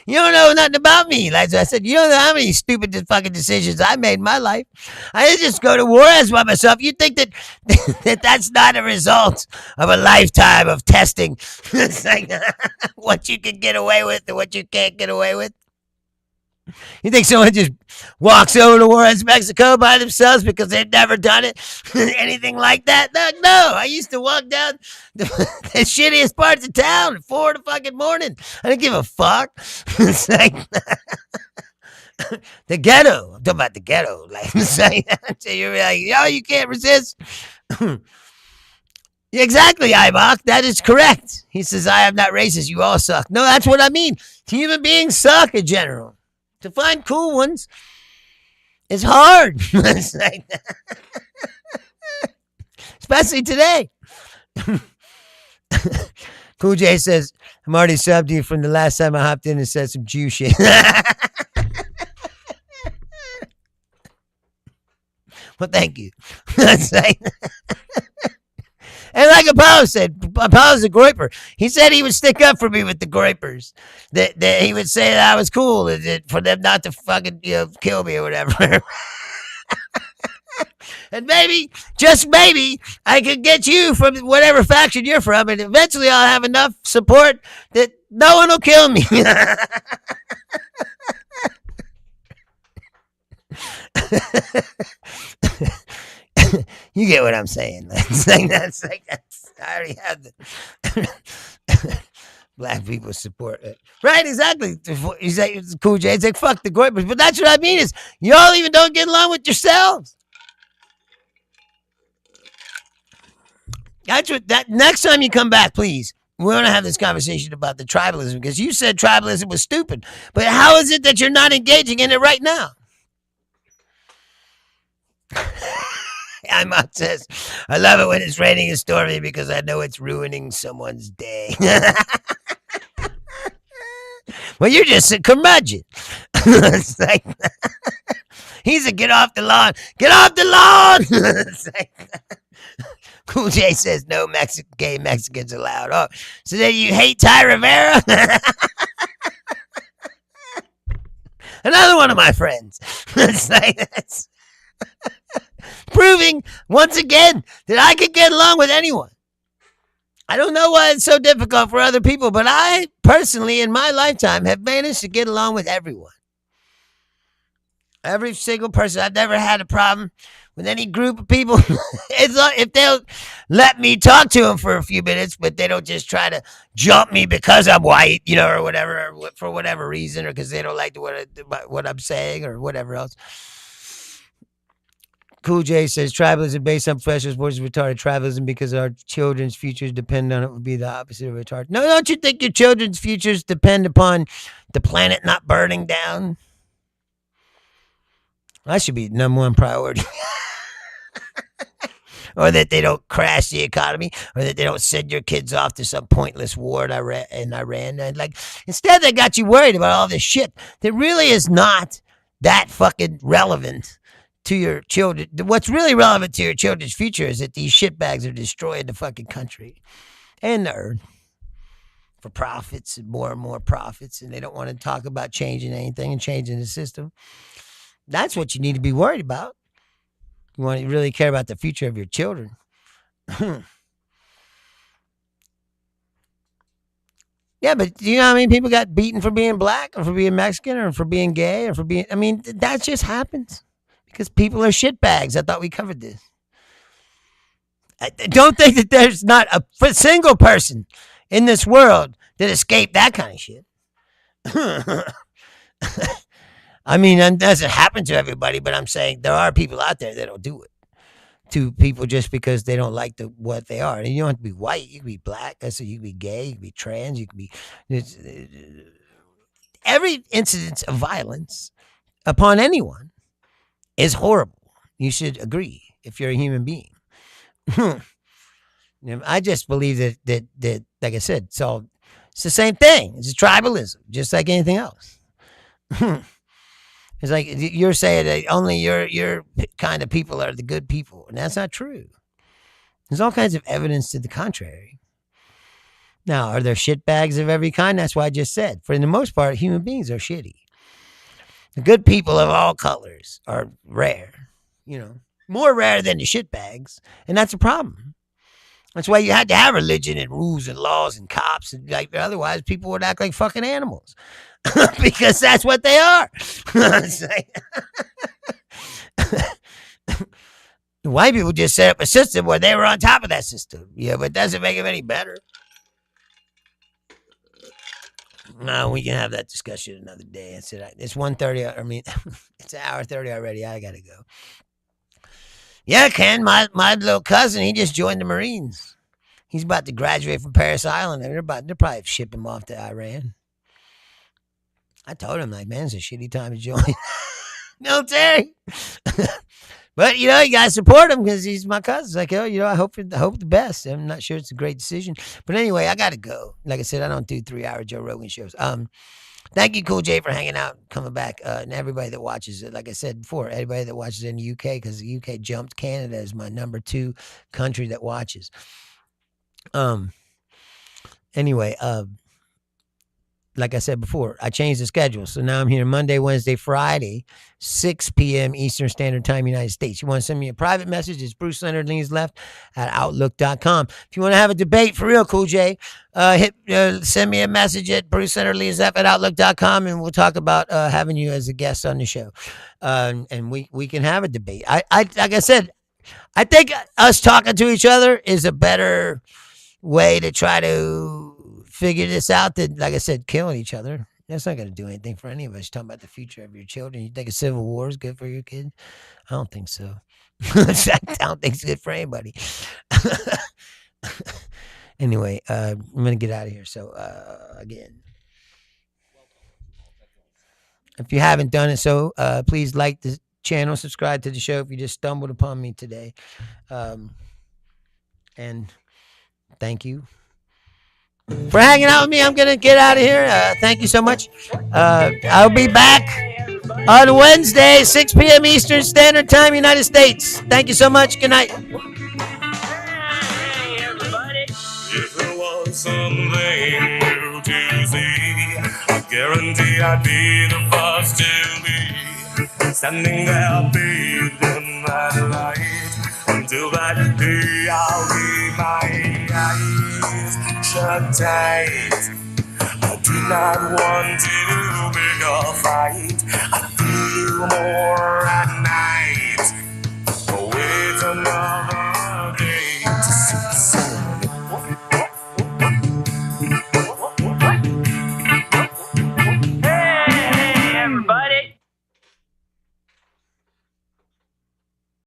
[SPEAKER 2] you don't know nothing about me. Like I said, you don't know how many stupid fucking decisions I made in my life. I didn't just go to war as by myself. You think that that's not a result of a lifetime of testing? It's like what you can get away with and what you can't get away with. You think someone just walks over to war in Mexico by themselves because they've never done it? Anything like that? No. I used to walk down the shittiest parts of town at 4 in the fucking morning. I didn't give a fuck. It's like the ghetto. I'm talking about the ghetto. Like, so you're like, yo, you can't resist. Exactly, Ibach. That is correct. He says, I am not racist. You all suck. No, that's what I mean. Human beings suck in general. To find cool ones is hard. Especially today. Cool J says, I'm already subbed you from the last time I hopped in and said some Jew shit. Well, thank you. And like Apollo said, Apollo's a groiper. He said he would stick up for me with the groipers. That he would say that I was cool for them not to fucking kill me or whatever. And maybe, just maybe, I could get you from whatever faction you're from, and eventually I'll have enough support that no one will kill me. You get what I'm saying. That's I already have the black people support it. Right, exactly. He's like, it's Cool J. It's like, fuck the goipers. But that's what I mean is, y'all even don't get along with yourselves. That's what, that next time you come back, please, we want to have this conversation about the tribalism, because you said tribalism was stupid. But how is it that you're not engaging in it right now? Imot says, I love it when it's raining and stormy because I know it's ruining someone's day. Well, you're just a curmudgeon. It's like, he's a get off the lawn. Get off the lawn. It's like, Cool J says, no gay Mexicans allowed. Oh, so then you hate Ty Rivera? Another one of my friends. It's like, that's proving once again that I can get along with anyone. I don't know why it's so difficult for other people, but I personally in my lifetime have managed to get along with everyone. Every single person. I've never had a problem with any group of people. It's like, if they'll let me talk to them for a few minutes, but they don't just try to jump me because I'm white, or whatever, or for whatever reason, or because they don't like what I'm saying or whatever else. Cool J says tribalism based on professional sports is retarded. Tribalism because our children's futures depend on it would be the opposite of retarded. No, don't you think your children's futures depend upon the planet not burning down? That should be the number one priority. Or that they don't crash the economy, or that they don't send your kids off to some pointless war in Iran. And like, instead they got you worried about all this shit that really is not that fucking relevant to your children. What's really relevant to your children's future is that these shitbags are destroying the fucking country and the earth. for profits and more profits, and they don't want to talk about changing anything and changing the system. That's what you need to be worried about. You want to really care about the future of your children. Yeah, but do you know how many people got beaten for being black or for being Mexican or for being gay or for being, I mean, that just happens because people are shitbags. I thought we covered this. I don't think that there's not a single person in this world that escaped that kind of shit. I mean, it doesn't happen to everybody, but I'm saying there are people out there that'll do it to people just because they don't like what they are. And you don't have to be white. You can be black. So you can be gay. You can be trans. You can be every incident of violence upon anyone is horrible. You should agree if you're a human being. I just believe that like I said, it's the same thing. It's tribalism, just like anything else. It's like you're saying that only your kind of people are the good people, and that's not true. There's all kinds of evidence to the contrary. Now, are there shitbags of every kind? That's what I just said. For the most part, human beings are shitty. The good people of all colors are rare, more rare than the shitbags, and that's a problem. That's why you had to have religion and rules and laws and cops, and otherwise people would act like fucking animals. Because that's what they are. White people just set up a system where they were on top of that system. Yeah, but it doesn't make them any better. No, we can have that discussion another day. It's 1:30. I mean, it's 1:30 already. I gotta go. Yeah, Ken, my little cousin, he just joined the Marines. He's about to graduate from Paris Island. They'll probably ship him off to Iran. I told him, like, man, it's a shitty time to join military. But, you got to support him because he's my cousin. It's like, I hope the best. I'm not sure it's a great decision. But anyway, I got to go. Like I said, I don't do 3-hour Joe Rogan shows. Thank you, Cool J, for hanging out, coming back. And everybody that watches it, like I said before, everybody that watches in the UK, because the UK jumped Canada as my number 2 country that watches. Anyway, like I said before, I changed the schedule. So now I'm here Monday, Wednesday, Friday, 6 p.m. Eastern Standard Time, United States. You want to send me a private message? It's Bruce Leonard Leans Left at Outlook.com. If you want to have a debate for real, Cool J, send me a message at Bruce Leonard Leans Left at Outlook.com, and we'll talk about having you as a guest on the show. And we can have a debate. I like I said, I think us talking to each other is a better way to try to figure this out than, like I said, killing each other. That's not going to do anything for any of us. Talking about the future of your children. You think a civil war is good for your kid? I don't think so. I don't think it's good for anybody. Anyway, I'm going to get out of here. So, again, if you haven't done it so, please like the channel, subscribe to the show if you just stumbled upon me today. And thank you for hanging out with me. I'm going to get out of here. Thank you so much. I'll be back on Wednesday, 6 p.m. Eastern Standard Time, United States. Thank you so much. Good night.
[SPEAKER 1] Hey, everybody.
[SPEAKER 3] If there was something new to see, I guarantee I'd be the first to be standing there beating that light. Until that day, I'll keep my eyes shut tight. I do not want to pick a fight. I feel more at night. Wait another day to see the sun.